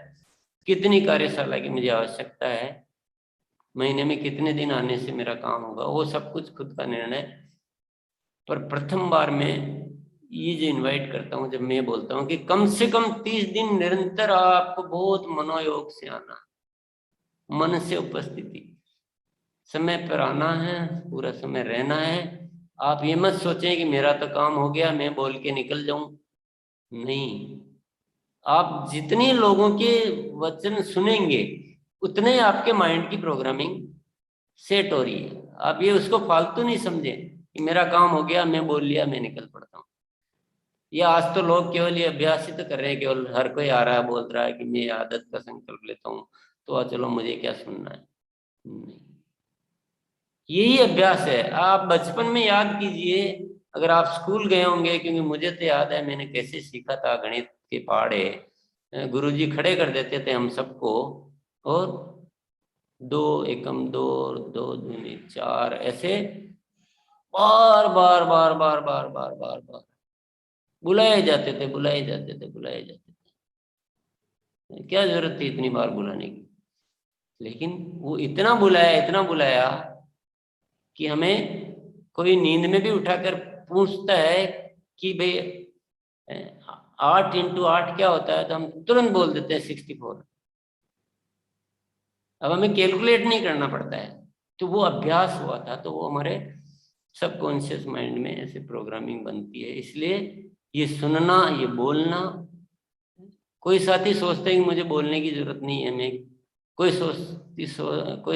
कितनी कार्यशाला की मुझे आवश्यकता है, महीने में कितने दिन आने से मेरा काम होगा, वो सब कुछ खुद का निर्णय। पर प्रथम बार में ये जो इनवाइट करता हूँ, जब मैं बोलता हूँ कि कम से कम 30 दिन निरंतर आपको बहुत मनोयोग से आना, मन से उपस्थिति, समय पर आना है, पूरा समय रहना है। आप ये मत सोचें कि मेरा तो काम हो गया, मैं बोल के निकल जाऊं। नहीं, आप जितने लोगों के वचन सुनेंगे उतने आपके माइंड की प्रोग्रामिंग सेट हो रही है। आप ये उसको फालतू नहीं समझें कि मेरा काम हो गया, मैं बोल लिया, मैं निकल पड़ता हूँ। ये आज तो लोग केवल ये अभ्यास ही तो कर रहे हैं, केवल हर कोई आ रहा है बोल रहा है कि मैं आदत का संकल्प लेता हूँ तो चलो मुझे क्या सुनना है। नहीं, यही अभ्यास है। आप बचपन में याद कीजिए, अगर आप स्कूल गए होंगे, क्योंकि मुझे तो याद है मैंने कैसे सीखा था। गणित के पहाड़े गुरुजी खड़े कर देते थे हम सबको, और दो एकम दो, दो दूनी चार, ऐसे बार बार बार बार बार बार बार बार बुलाए जाते थे, बुलाए जाते थे, बुलाए जाते थे। क्या जरूरत थी इतनी बार बुलाने की। लेकिन वो इतना बुलाया कि हमें कोई नींद में भी उठाकर पूछता है कि भाई 8 × 8 क्या होता है, तो हम तुरंत बोल देते हैं 64। अब हमें कैलकुलेट नहीं करना पड़ता है। तो वो अभ्यास हुआ था, तो वो हमारे सबकॉन्शियस माइंड में ऐसे प्रोग्रामिंग बनती है। इसलिए ये सुनना, ये बोलना, कोई साथी सोचता है कि मुझे बोलने की जरूरत नहीं है, मैं कोई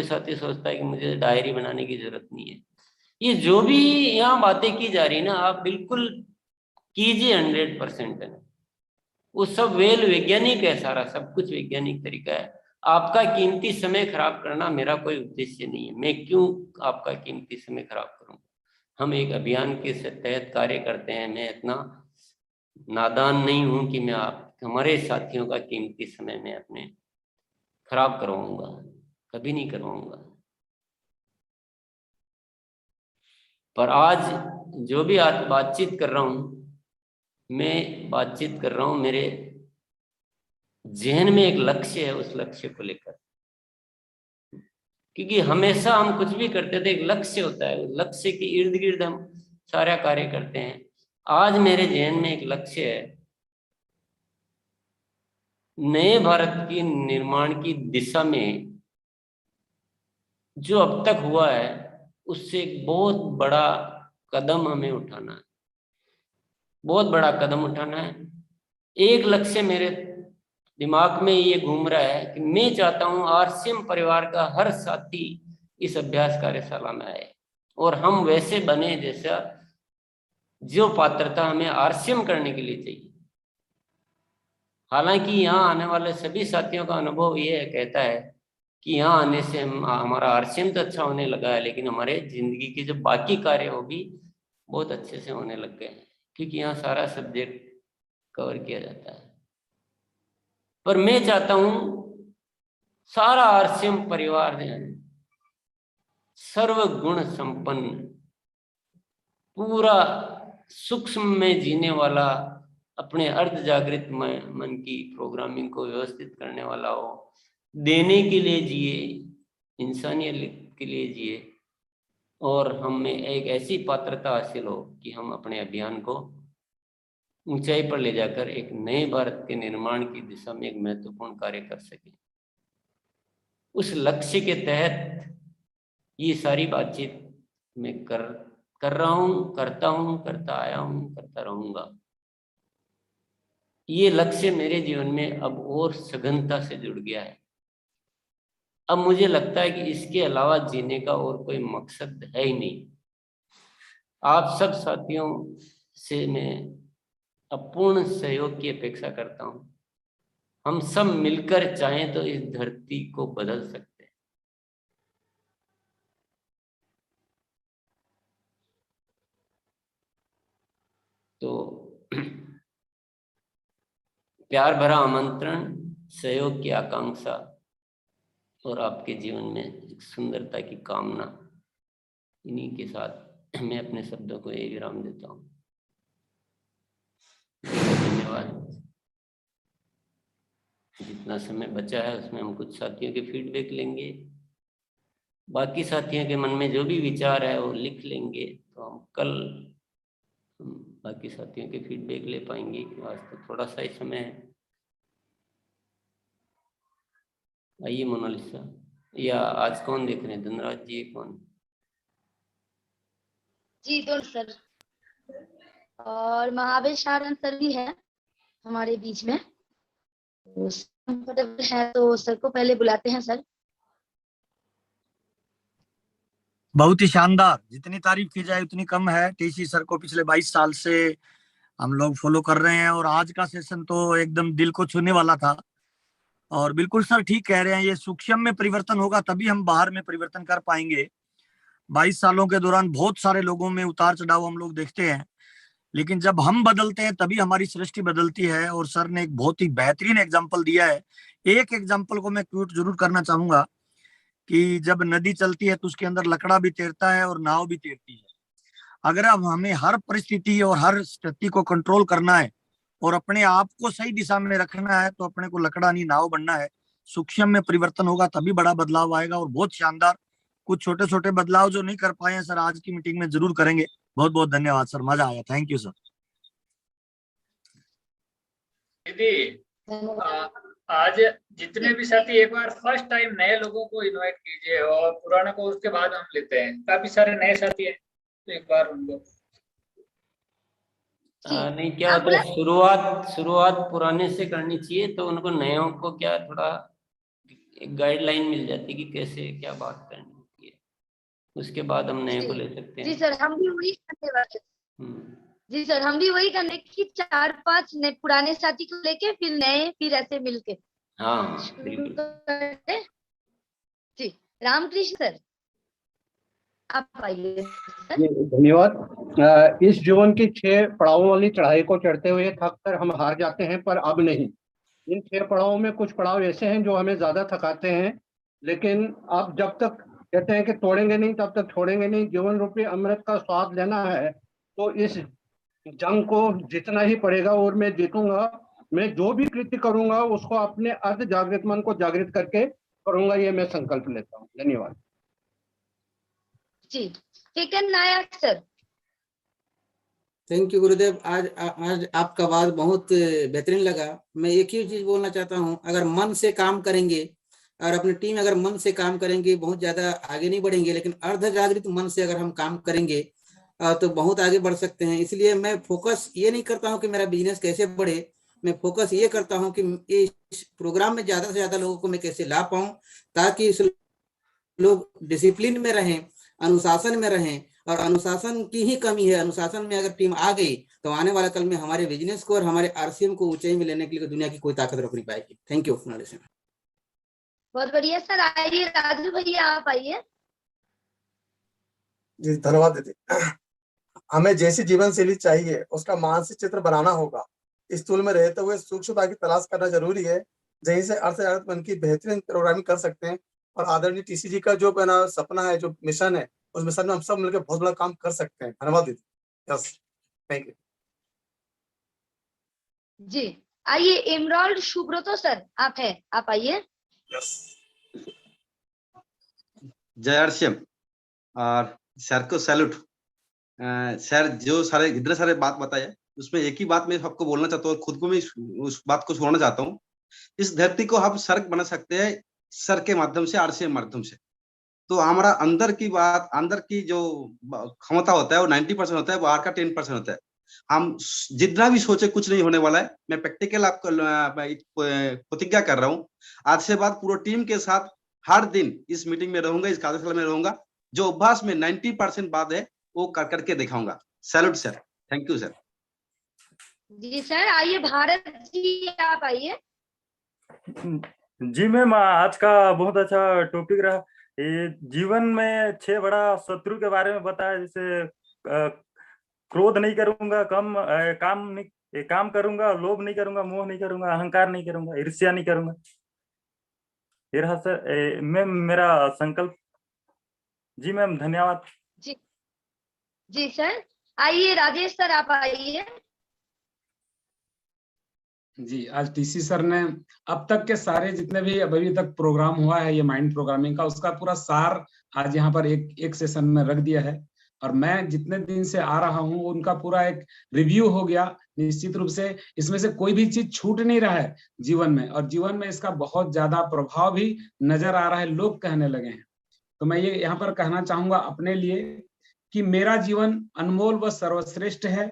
साथी सोचता है कि मुझे डायरी बनाने की जरूरत नहीं है। ये जो भी यहाँ बातें की जा रही है ना, आप बिल्कुल कीजिए 100%। वो सब वैज्ञानिक है, सारा सब कुछ वैज्ञानिक तरीका है। आपका कीमती समय खराब करना मेरा कोई उद्देश्य नहीं है। मैं क्यों आपका कीमती समय खराब करूं? हम एक अभियान के तहत कार्य करते हैं। मैं इतना नादान नहीं हूं कि मैं आप हमारे साथियों का कीमती समय मैं अपने खराब करवाऊंगा, कभी नहीं करवाऊंगा। पर आज जो भी आज बातचीत कर रहा हूं, मैं बातचीत कर रहा हूं मेरे जहन में एक लक्ष्य है, उस लक्ष्य को लेकर। क्योंकि हमेशा हम कुछ भी करते थे, एक लक्ष्य होता है, उस लक्ष्य के इर्द गिर्द हम सारा कार्य करते हैं। आज मेरे जहन में एक लक्ष्य है, नए भारत की निर्माण की दिशा में जो अब तक हुआ है उससे एक बहुत बड़ा कदम हमें उठाना है, बहुत बड़ा कदम उठाना है। एक लक्ष्य मेरे दिमाग में ये घूम रहा है कि मैं चाहता हूं आरसीएम परिवार का हर साथी इस अभ्यास कार्यशाला में आए और हम वैसे बने जैसा जो पात्रता हमें आरसीएम करने के लिए चाहिए। हालांकि यहाँ आने वाले सभी साथियों का अनुभव ये कहता है कि यहाँ आने से हमारा आरसीएम तो अच्छा होने लगा है, लेकिन हमारे जिंदगी के जो बाकी कार्य वो भी बहुत अच्छे से होने लग गए हैं, क्योंकि यहाँ सारा सब्जेक्ट कवर किया जाता है। पर मैं चाहता हूँ सारा आरसीएम परिवार है सर्व गुण संपन्न, पूरा सूक्ष्म में जीने वाला, अपने अर्ध जागृत मन की प्रोग्रामिंग को व्यवस्थित करने वाला हो, देने के लिए जिए, इंसानियत के लिए जिए, और हमें एक ऐसी पात्रता हासिल हो कि हम अपने अभियान को ऊंचाई पर ले जाकर एक नए भारत के निर्माण की दिशा में एक महत्वपूर्ण कार्य कर सकें। उस लक्ष्य के तहत ये सारी बातचीत मैं कर रहा हूँ, करता हूँ, करता आया हूँ, करता रहूंगा। ये लक्ष्य मेरे जीवन में अब और सघनता से जुड़ गया है। अब मुझे लगता है कि इसके अलावा जीने का और कोई मकसद है ही नहीं। आप सब साथियों से मैं अपूर्ण सहयोग की अपेक्षा करता हूँ। हम सब मिलकर चाहें तो इस धरती को बदल सकते हैं। तो प्यार भरा आमंत्रण, सहयोग की आकांक्षा और आपके जीवन में एक सुंदरता की कामना, इन्हीं के साथ मैं अपने शब्दों को एक विराम देता हूँ। धन्यवाद। जितना समय बचा है उसमें हम कुछ साथियों के फीडबैक लेंगे, बाकी साथियों के मन में जो भी विचार है वो लिख लेंगे, तो हम कल बाकी साथियों के फीडबैक ले पाएंगे। आज तो थोड़ा सा ही समय है। आइए मोनालिसा, या आज कौन देख रहे हैं, धनराज जी कौन? जी दोनों सर, और महावीर शारण सर भी है हमारे बीच में, कंफर्टेबल है तो सर को पहले बुलाते हैं। सर बहुत ही शानदार, जितनी तारीफ की जाए उतनी कम है। टीसी सर को पिछले 22 साल से हम लोग फॉलो कर रहे हैं और आज का सेशन तो एकदम दिल को छूने वाला था। और बिल्कुल सर ठीक कह रहे हैं, ये सूक्ष्म में परिवर्तन होगा तभी हम बाहर में परिवर्तन कर पाएंगे। 22 सालों के दौरान बहुत सारे लोगों में उतार चढ़ाव हम लोग देखते हैं, लेकिन जब हम बदलते हैं तभी हमारी सृष्टि बदलती है। और सर ने एक बहुत ही बेहतरीन एग्जाम्पल दिया है। एक एग्जाम्पल को मैं क्यूट जरूर करना चाहूंगा कि जब नदी चलती है तो उसके अंदर लकड़ा भी तैरता है और नाव भी तैरती है। अगर अब हमें हर परिस्थिति और हर स्थिति को कंट्रोल करना है और अपने आप को सही दिशा में रखना है तो अपने को लकड़ानी नाव बनना है। सूक्ष्म में परिवर्तन होगा तभी बड़ा बदलाव आएगा। और बहुत शानदार कुछ छोटे छोटे बदलाव जो नहीं कर पाए हैं सर, आज की मीटिंग में जरूर करेंगे। बहुत बहुत धन्यवाद सर, मजा आया। Thank you sir. दीदी आज जितने भी साथी एक बार फर्स्ट टाइम नए लोगों को इनवाइट कीजिए और पुराने को उसके बाद हम लेते हैं। काफी सारे नए साथी हैं तो एक बार उनको नहीं क्या होता है, शुरुआत पुराने से करनी चाहिए तो उनको नयों को क्या थोड़ा एक गाइडलाइन मिल जाती है कि कैसे क्या बात करनी होती है, उसके बाद हम नए को ले सकते हैं। जी सर, हम भी वही करने वाले। जी सर, हम भी वही करने की 4-5 नए पुराने साथी को लेके फिर नए, फिर ऐसे मिलके हाँ बिल्कुल। जी रामकृष्ण सर आप आइए। धन्यवाद। इस जीवन की 6 पड़ावों वाली चढ़ाई को चढ़ते हुए थक कर हम हार जाते हैं, पर अब नहीं। इन 6 पड़ावों में कुछ पड़ाव ऐसे हैं जो हमें ज्यादा थकाते हैं, लेकिन अब जब तक कहते हैं कि तोड़ेंगे नहीं तब तक छोड़ेंगे नहीं। जीवन रूपी अमृत का स्वाद लेना है तो इस जंग को जीतना ही पड़ेगा और मैं जीतूंगा। मैं जो भी कृत्य करूंगा उसको अपने अर्ध जागृत मन को जागृत करके करूंगा, ये मैं संकल्प लेता हूँ। धन्यवाद जी। केकन नायक सर। थैंक यू गुरुदेव। आज आपका बात बहुत बेहतरीन लगा। मैं एक ही चीज बोलना चाहता हूँ, अगर मन से काम करेंगे और अपनी टीम अगर मन से काम करेंगे बहुत ज्यादा आगे नहीं बढ़ेंगे, लेकिन अर्ध जागृत मन से अगर हम काम करेंगे तो बहुत आगे बढ़ सकते हैं। इसलिए मैं फोकस ये नहीं करता हूँ कि मेरा बिजनेस कैसे बढ़े, मैं फोकस ये करता हूँ कि इस प्रोग्राम में ज्यादा से ज्यादा लोगों को मैं कैसे ला पाऊँ ताकि लोग डिसिप्लिन में रहें, अनुशासन में रहें। और अनुशासन की ही कमी है। अनुशासन में अगर टीम आ गई तो आने वाले कल में हमारे बिजनेस को और हमारे आरसीएम को ऊंचाई में लेने के लिए दुनिया की कोई ताकत रोक नहीं पाएगी। Thank you. बहुत बढ़िया सर। आइए राजू भैया आप आइए। जी धन्यवाद दीदी। हमें जैसी जीवन शैली चाहिए उसका मानसिक चित्र बनाना होगा। स्थूल में रहते हुए सूक्ष्मता की तलाश करना जरूरी है, जहीं से अर्थ मन की बेहतरीन प्रोग्रामिंग कर सकते हैं। और आदरणीय टीसी जी का जो सपना है, जो मिशन है, उस मिशन में हम सब मिलकर बहुत बड़ा काम कर सकते हैं। धन्यवाद दीदी। Yes thank you. जी आइए इमराल्ड सुब्रतो सर आप हैं, आप आइए। यस जय आरसीएम और सर को सैल्यूट। सर जो सारे इतने सारे बात बताए उसमें एक ही बात मैं सबको बोलना चाहता हूँ और खुद को भी उस बात को छोड़ना चाहता हूँ। इस धरती को हम स्वर्ग बना सकते हैं सर के माध्यम से, आरसीएम माध्यम से। तो हमारा अंदर की बात, अंदर की जो क्षमता होता है वो 90% होता है, बाहर का 10% होता है। हम जितना भी सोचे कुछ नहीं होने वाला है। मैं प्रैक्टिकल आपको प्रतिज्ञा कर रहा हूँ, आज से बाद पूरा टीम के साथ हर दिन इस मीटिंग में रहूंगा, इस कार्यशाला में रहूंगा। जो अभ्यास में 90% बात है वो करके दिखाऊंगा। Salute sir. Thank you sir. जी सर आइए भारत जी आप आइए। जी मैम, आज का बहुत अच्छा टॉपिक रहा। ये जीवन में 6 बड़ा शत्रु के बारे में बताया, जैसे क्रोध नहीं करूंगा, काम करूंगा, लोभ नहीं करूंगा, मोह नहीं करूंगा, अहंकार नहीं करूंगा, ईर्ष्या नहीं करूंगा। ये रहा सर मैम मेरा संकल्प। जी मैम धन्यवाद। जी सर आइए राजेश सर आप आइए। जी आज टीसी सर ने अब तक के सारे जितने भी अभी तक प्रोग्राम हुआ है ये माइंड प्रोग्रामिंग का, उसका पूरा सार आज यहाँ पर एक सेशन में रख दिया है। और मैं जितने दिन से आ रहा हूँ उनका पूरा एक रिव्यू हो गया। निश्चित रूप से इसमें से कोई भी चीज छूट नहीं रहा है जीवन में, और जीवन में इसका बहुत ज्यादा प्रभाव भी नजर आ रहा है, लोग कहने लगे हैं। तो मैं ये यहाँ पर कहना चाहूंगा अपने लिए कि मेरा जीवन अनमोल व सर्वश्रेष्ठ है,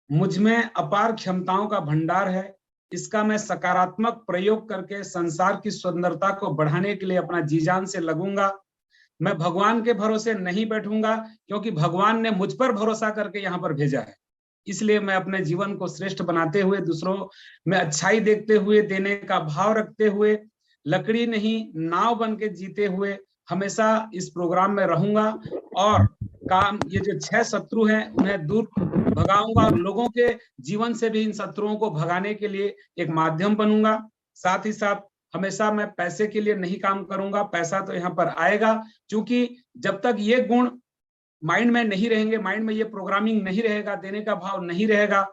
मुझ में अपार क्षमताओं का भंडार है। इसका मैं सकारात्मक प्रयोग करके संसार की सुंदरता को बढ़ाने के लिए अपना जी जान से लगूंगा। मैं भगवान के भरोसे नहीं बैठूंगा, क्योंकि भगवान ने मुझ पर भरोसा करके यहाँ पर भेजा है। इसलिए मैं अपने जीवन को श्रेष्ठ बनाते हुए, दूसरों में अच्छाई देखते हुए, देने का भाव रखते हुए, लकड़ी नहीं नाव बन के जीते हुए हमेशा इस प्रोग्राम में रहूंगा। और काम ये जो 6 शत्रु हैं उन्हें दूर भगाऊंगा और लोगों के जीवन से भी इन शत्रुओं को भगाने के लिए एक माध्यम बनूंगा। साथ ही साथ हमेशा मैं पैसे के लिए नहीं काम करूंगा, पैसा तो यहाँ पर आएगा, क्योंकि जब तक ये गुण माइंड में नहीं रहेंगे, माइंड में ये प्रोग्रामिंग नहीं रहेगा, देने का भाव नहीं रहेगा,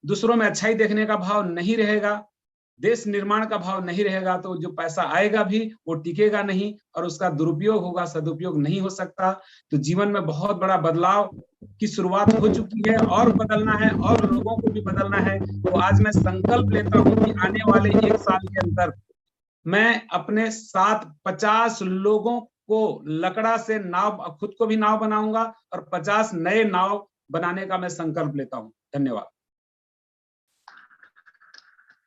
दूसरों में अच्छाई देखने का भाव नहीं रहेगा, देश निर्माण का भाव नहीं रहेगा, तो जो पैसा आएगा भी वो टिकेगा नहीं और उसका दुरुपयोग होगा, सदुपयोग नहीं हो सकता। तो जीवन में बहुत बड़ा बदलाव की शुरुआत हो चुकी है और बदलना है और लोगों को भी बदलना है। तो आज मैं संकल्प लेता हूं कि आने वाले 1 साल के अंदर मैं अपने साथ 50 लोगों को लकड़ा से नाव, खुद को भी नाव बनाऊंगा और 50 नए नाव बनाने का मैं संकल्प लेता हूं। धन्यवाद।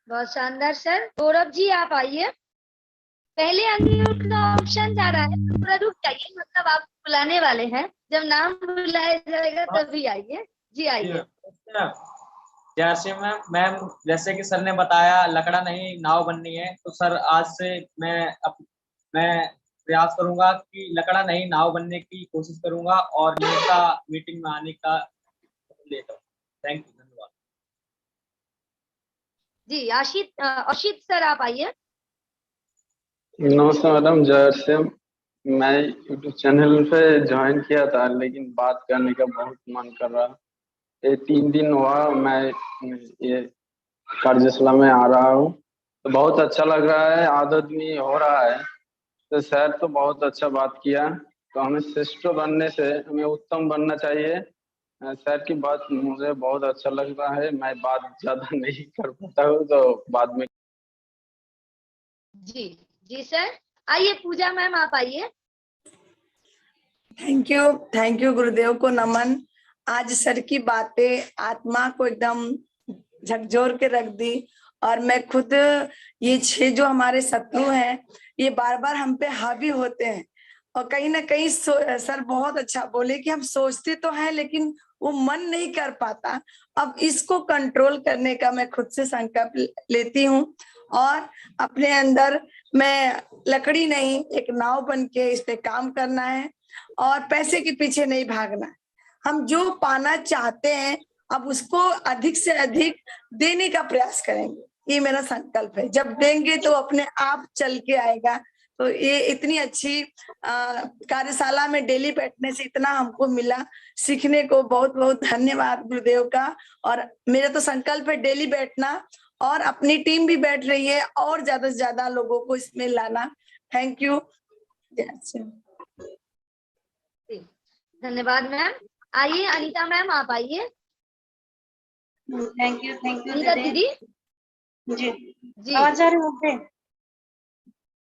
बहुत शानदार सर। गौरव जी आप आइए। पहले अनम्यूट का ऑप्शन जा रहा है, तो थोड़ा रुक जाइए, मतलब आप बुलाने वाले हैं, जब नाम बुलाया जाएगा तभी आइए। जी आइए। जैसे मैम जैसे कि सर ने बताया लकड़ा नहीं नाव बननी है, तो सर आज से मैं प्रयास करूंगा कि लकड़ा नहीं नाव बनने की कोशिश करूंगा और नेता मीटिंग में आने का लेता हूँ। थैंक यू, धन्यवाद। जी अशित सर आप आइए। नमस्ते मैडम, जय श्याम। मैं यूट्यूब चैनल पे ज्वाइन किया था, लेकिन बात करने का बहुत मन कर रहा। ये 3 दिन हुआ मैं ये कार्यशाला में आ रहा हूँ, तो बहुत अच्छा लग रहा है, आदत भी हो रहा है। तो सर तो बहुत अच्छा बात किया, तो हमें श्रेष्ठ बनने से हमें उत्तम बनना चाहिए। सर की बात मुझे बहुत अच्छा लग रहा है। मैं बात ज्यादा नहीं कर पाता हूँ, तो बाद में। जी जी सर। आइए पूजा मैम आप आइए। थैंक यू गुरुदेव को नमन। आज सर की बातें आत्मा को एकदम झकझोर के रख दी। और मैं खुद ये 6 जो हमारे शत्रु हैं, ये बार बार हम पे हावी होते हैं और कहीं ना कहीं सर बहुत अच्छा बोले कि हम सोचते तो हैं लेकिन वो मन नहीं कर पाता। अब इसको कंट्रोल करने का मैं खुद से संकल्प लेती हूँ और अपने अंदर मैं लकड़ी नहीं एक नाव बन के इस पे काम करना है और पैसे के पीछे नहीं भागना है। हम जो पाना चाहते हैं अब उसको अधिक से अधिक देने का प्रयास करेंगे, ये मेरा संकल्प है। जब देंगे तो अपने आप चल के आएगा। तो ये इतनी अच्छी कार्यशाला में डेली बैठने से इतना हमको मिला सीखने को, बहुत बहुत धन्यवाद गुरुदेव का। और मेरा तो संकल्प है डेली बैठना और अपनी टीम भी बैठ रही है और ज्यादा से ज्यादा लोगों को इसमें लाना। Thank you. धन्यवाद मैम। आइए अनीता मैम आप आइए। थैंक यू अनीता दीदी। जी आवाज आ रही है?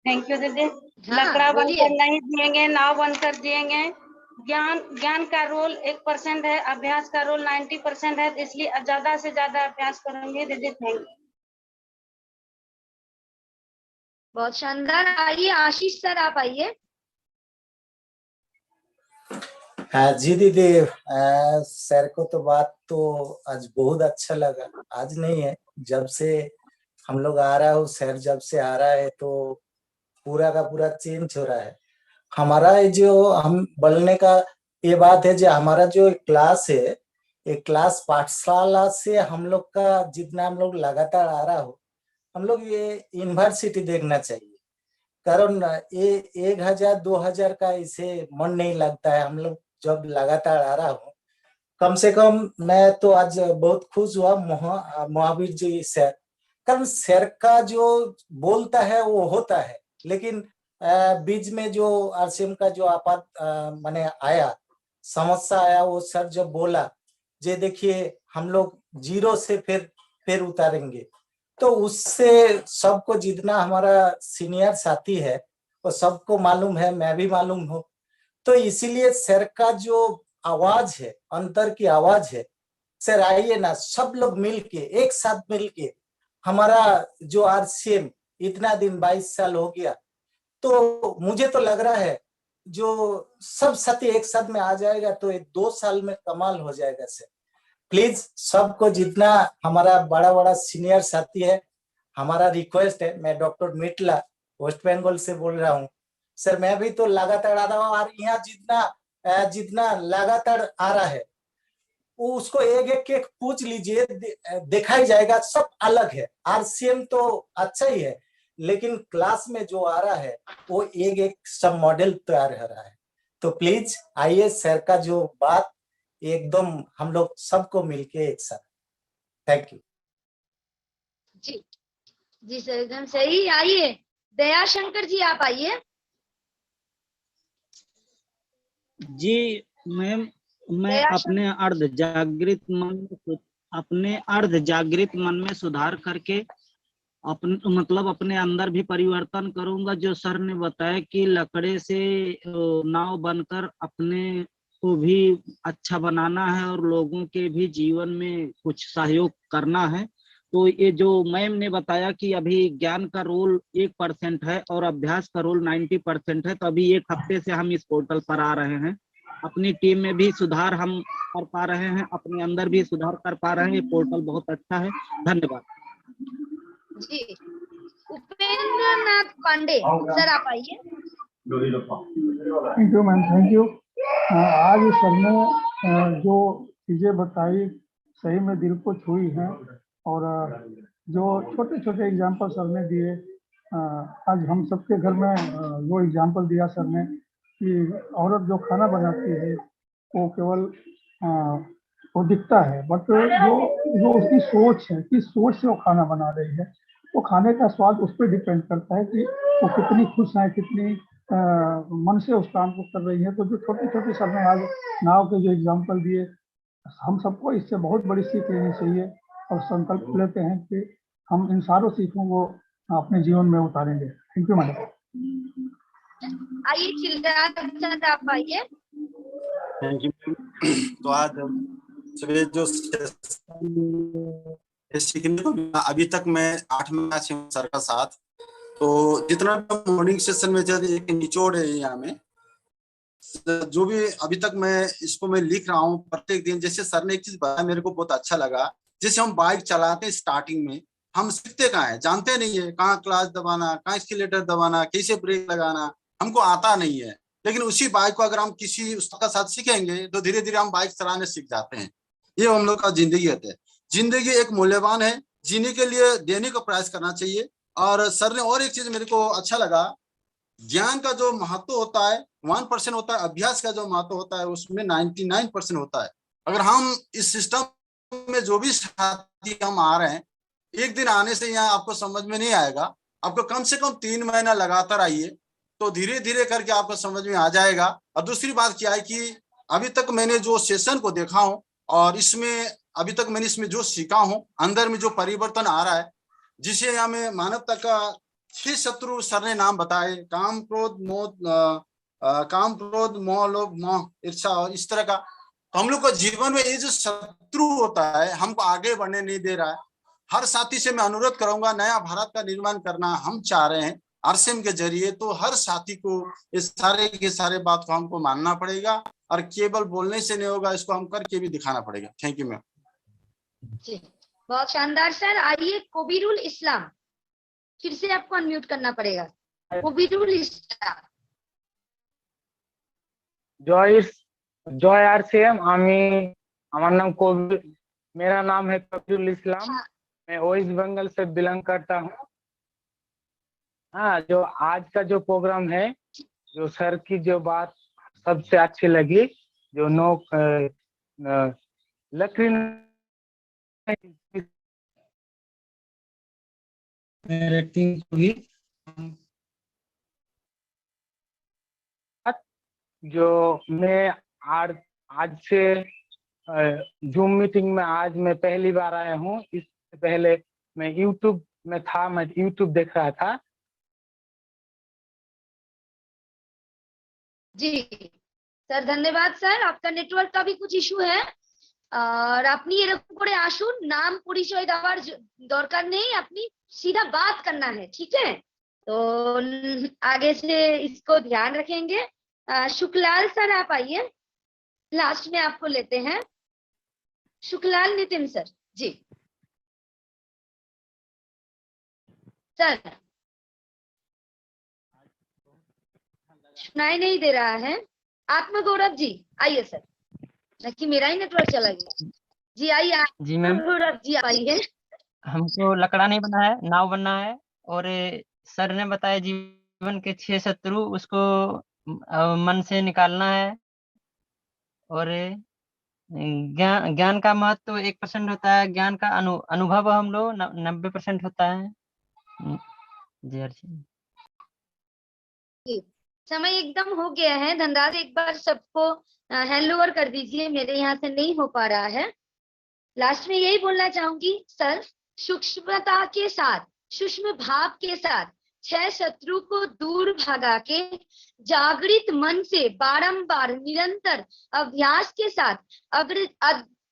थैंक यू दीदी। लकड़ा बनकर नहीं दिएंगे, नाव बनकर दिएंगे। ज्ञान का रोल 1% है, अभ्यास का रोल 90% है, इसलिए ज्यादा से ज्यादा अभ्यास करेंगे दीदी। Thank you. बहुत शानदार। आइए आशीष सर आप आइए। जी दीदी, सर को तो बात तो आज बहुत अच्छा लगा। आज नहीं है, जब से हम लोग आ रहा हो, सर जब से आ रहा है तो पूरा का पूरा चेंज हो रहा है हमारा। जो हम बोलने का ये बात है, जो हमारा जो क्लास है, ये क्लास पाठशाला से हम लोग का जितना हम लोग लगातार आ रहा हो, हम लोग ये यूनिवर्सिटी देखना चाहिए। कारण ये 1000-2000 का इसे मन नहीं लगता है। हम लोग जब लगातार आ रहा हूँ, कम से कम मैं तो आज बहुत खुश हुआ महावीर जी सर। कारण सर का जो बोलता है वो होता है, लेकिन बीच में जो आरसीएम का जो आपात माने आया, समस्या आया, वो सर जब बोला जे देखिए हम लोग 0 से फिर उतारेंगे, तो उससे सबको जितना हमारा सीनियर साथी है वो सबको मालूम है, मैं भी मालूम हूँ। तो इसीलिए सर का जो आवाज है, अंतर की आवाज है, सर आइए ना सब लोग मिलके एक साथ मिलके, हमारा जो आरसीएम इतना दिन 22 साल हो गया, तो मुझे तो लग रहा है जो सब साथी एक साथ में आ जाएगा तो 2 साल में कमाल हो जाएगा। सर प्लीज सबको जितना हमारा बड़ा बड़ा सीनियर साथी है, हमारा रिक्वेस्ट है। मैं डॉक्टर मिटला वेस्ट बंगाल से बोल रहा हूँ। सर मैं भी तो लगातार आ रहा हूँ और यहाँ जितना लगातार आ रहा है वो उसको एक पूछ लीजिए, देखा ही जाएगा सब अलग है। आरसीएम तो अच्छा ही है, लेकिन क्लास में जो आ रहा है वो एक सब मॉडल तैयार हो रहा है। तो प्लीज आइए, सर का जो बात एकदम हम लोग सबको मिलके एक साथ। Thank you. जी जी सर, एकदम सही। आइए दया शंकर जी, आप आइए। जी मैम, मैं दया अपने अर्ध जागृत मन में सुधार करके अपने अंदर भी परिवर्तन करूंगा। जो सर ने बताया कि लकड़े से नाव बनकर अपने को भी अच्छा बनाना है और लोगों के भी जीवन में कुछ सहयोग करना है। तो ये जो मैम ने बताया कि अभी ज्ञान का रोल 1% है और अभ्यास का रोल 90% है, तो अभी 1 हफ्ते से हम इस पोर्टल पर आ रहे हैं। अपनी टीम में भी सुधार हम कर पा रहे हैं, अपने अंदर भी सुधार कर पा रहे हैं। ये पोर्टल बहुत अच्छा है। धन्यवाद जी। उपेंद्र नाथ पांडे सर, आप आइए। Thank you ma'am, thank you. आज सर ने जो चीज़ें बताई सही में दिल को छुई हैं, और जो छोटे छोटे एग्जाम्पल सर ने दिए, आज हम सबके घर में वो एग्जाम्पल दिया सर ने कि औरत जो खाना बनाती है वो केवल वो दिखता है, बट जो उसकी सोच है, किस सोच से वो खाना बना रही है, वो खाने का स्वाद उस पर डिपेंड करता है कि वो कितनी खुश है, कितनी मन से उस काम को कर रही है। तो जो छोटे छोटे सर ने आज नाव के जो एग्जाम्पल दिए, हम सबको इससे बहुत बड़ी सीख लेनी चाहिए और संकल्प लेते हैं कि हम इन सारों सीखों को अपने जीवन में उतारेंगे। Thank you madam. आइए चिल्ड्रन चंद, आप आइए। Thank you. तो आज सुबह जो सीखने को मिला, अभी तक मैं 8 महीना से हूँ सर का साथ। तो जितना मॉर्निंग सेशन में एक निचोड़ है यहाँ में, जो भी अभी तक मैं लिख रहा हूँ प्रत्येक दिन। जैसे सर ने एक चीज बताया, मेरे को बहुत अच्छा लगा। जैसे हम बाइक चलाते हैं, स्टार्टिंग में हम सीखते कहाँ है, जानते नहीं है कहाँ क्लच दबाना, कहाँ एक्सीलेटर दबाना, कैसे ब्रेक लगाना, हमको आता नहीं है। लेकिन उसी बाइक को अगर हम किसी उसका साथ सीखेंगे तो धीरे धीरे हम बाइक चलाने सीख जाते हैं। ये हम लोग का जिंदगी है। जिंदगी एक मूल्यवान है, जीने के लिए देने का प्रयास करना चाहिए। और सर ने और एक चीज मेरे को अच्छा लगा, ज्ञान का जो महत्व होता है 1% होता है, अभ्यास का जो महत्व होता है उसमें 99% होता है। अगर हम इस सिस्टम में जो भी साथी हम आ रहे हैं, एक दिन आने से यहाँ आपको समझ में नहीं आएगा, आपको कम से कम 3 महीना लगातार आइए तो धीरे धीरे करके आपको समझ में आ जाएगा। और दूसरी बात क्या है कि अभी तक मैंने जो सेशन को देखा हूँ और इसमें अभी तक मैंने इसमें जो सीखा हूँ, अंदर में जो परिवर्तन आ रहा है, जिसे यहाँ में मानवता का 6 शत्रु सर ने नाम बताए, काम क्रोध मोह लोभ मोह ईर्ष्या और इस तरह का। तो हम लोग का जीवन में ये जो शत्रु होता है हमको आगे बढ़ने नहीं दे रहा है। हर साथी से मैं अनुरोध करूंगा, नया भारत का निर्माण करना हम चाह रहे हैं आरसीएम के जरिए, तो हर साथी को इस सारे के सारे बात को हमको मानना पड़ेगा और केवल बोलने से नहीं होगा, इसको हम करके भी दिखाना पड़ेगा। Thank you ma'am. जी बहुत शानदार सर। आइए कबीरुल इस्लाम, फिर से आपको अनम्यूट करना पड़ेगा। कबीरुल इस्लाम। जय आरसीएम। আমার नाम कबीर, मेरा नाम है कबीरुल इस्लाम। मैं वेस्ट बंगाल से बिलोंग करता हूँ। हाँ, जो आज का जो प्रोग्राम है, जो सर की जो बात सबसे अच्छी लगी, जो लकड़ी भी जो मैं आज से जूम मीटिंग में आज मैं पहली बार आया हूँ। इससे पहले मैं यूट्यूब में था, मैं यूट्यूब देख रहा था। जी सर धन्यवाद सर। आपका नेटवर्क का भी कुछ इशू है আর আপনি এরকম করে আসুন, নাম পরিচয় দেওয়ার দরকার নেই, আপনি सीधा बात करना है, ठीक है? तो आगे से इसको ध्यान रखेंगे। शुक्लाल सर आप आइए, लास्ट में आपको लेते हैं। शुक्लाल नितिन सर जी। सर सुनाई नहीं दे रहा है। आत्मगौरव जी आइए सर। कि मेरा ही नेटवर्क चला गया। जी आइए जी मैम। आत्मगौरव जी आइए। हमको लकड़ा नहीं बनना है, नाव बनना है। और सर ने बताया जीवन के 6 शत्रु, उसको मन से निकालना है। और ज्ञान ज्ञान का महत्व 1% होता है, ज्ञान का अनुभव हम लोग 90% होता है। जी अर्चना जी, समय एकदम हो गया है। धनराज एक बार सबको हैंड ओवर कर दीजिए, मेरे यहाँ से नहीं हो पा रहा है। लास्ट में यही बोलना चाहूंगी सर, सूक्ष्मता के साथ, सूक्ष्म भाव के साथ 6 शत्रु को दूर भगा के जागृत मन से बारंबार निरंतर अभ्यास के साथ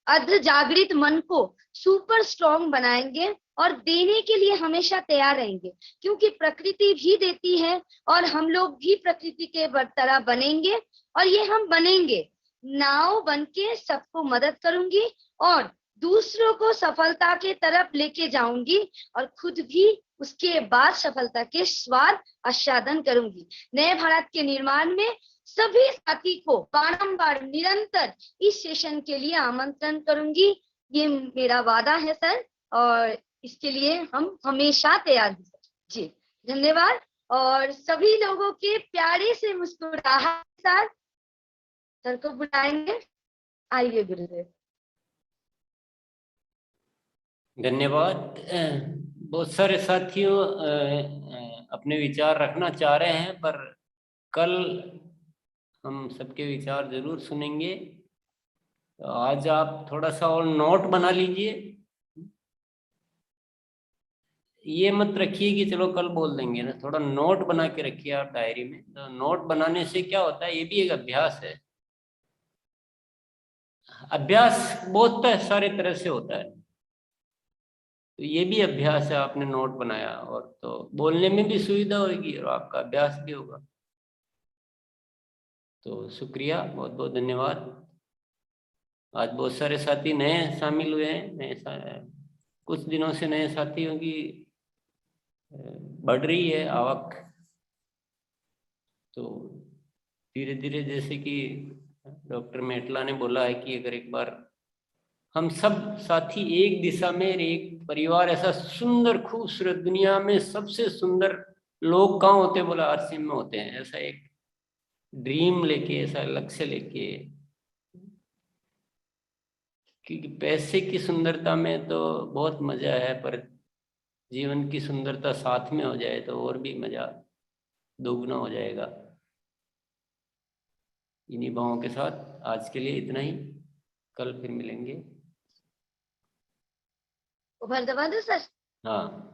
अर्ध जागृत मन को सुपर स्ट्रॉन्ग बनाएंगे और देने के लिए हमेशा तैयार रहेंगे, क्योंकि प्रकृति भी देती है और हम लोग भी प्रकृति के तरह बनेंगे और ये हम बनेंगे। नाव बन के सबको मदद करूंगी और दूसरों को सफलता के तरफ लेके जाऊंगी और खुद भी उसके बाद सफलता के स्वाद आस्वादन करूंगी। नए भारत के निर्माण में सभी साथी को बारंबार निरंतर इस सेशन के लिए आमंत्रण करूंगी। ये मेरा वादा है सर, और इसके लिए हम हमेशा तैयार हैं सर। जी धन्यवाद। और सभी लोगों के प्यारे से मुस्कुराहट के साथ सर को बुलाएंगे। आइए गुरुदेव। धन्यवाद। बहुत सारे साथियों अपने विचार रखना चाह रहे हैं, पर कल हम सबके विचार जरूर सुनेंगे। तो आज आप थोड़ा सा और नोट बना लीजिए। ये मत रखिए कि चलो कल बोल देंगे ना, थोड़ा नोट बना के रखिए आप डायरी में। तो नोट बनाने से क्या होता है, ये भी एक अभ्यास है। अभ्यास बहुत सारे तरह से होता है, तो ये भी अभ्यास है। आपने नोट बनाया और तो बोलने में भी सुविधा होगी और आपका अभ्यास भी होगा। तो शुक्रिया, बहुत बहुत धन्यवाद। आज बहुत सारे साथी नए शामिल हुए हैं। कुछ दिनों से नए साथियों की बढ़ रही है आवक। तो धीरे धीरे, जैसे कि डॉक्टर मेटला ने बोला है कि अगर एक बार हम सब साथी एक दिशा में, एक परिवार, ऐसा सुंदर खूबसूरत, दुनिया में सबसे सुंदर लोग कहाँ होते, बोला आरसीएम में होते हैं। ऐसा एक ड्रीम लेके, ऐसा लक्ष्य लेके, क्योंकि पैसे की सुंदरता में तो बहुत मजा है, पर जीवन की सुंदरता साथ में हो जाए तो और भी मजा दोगुना हो जाएगा। इन्हीं भावों के साथ आज के लिए इतना ही। कल फिर मिलेंगे। उभर दबा दो सर। हाँ।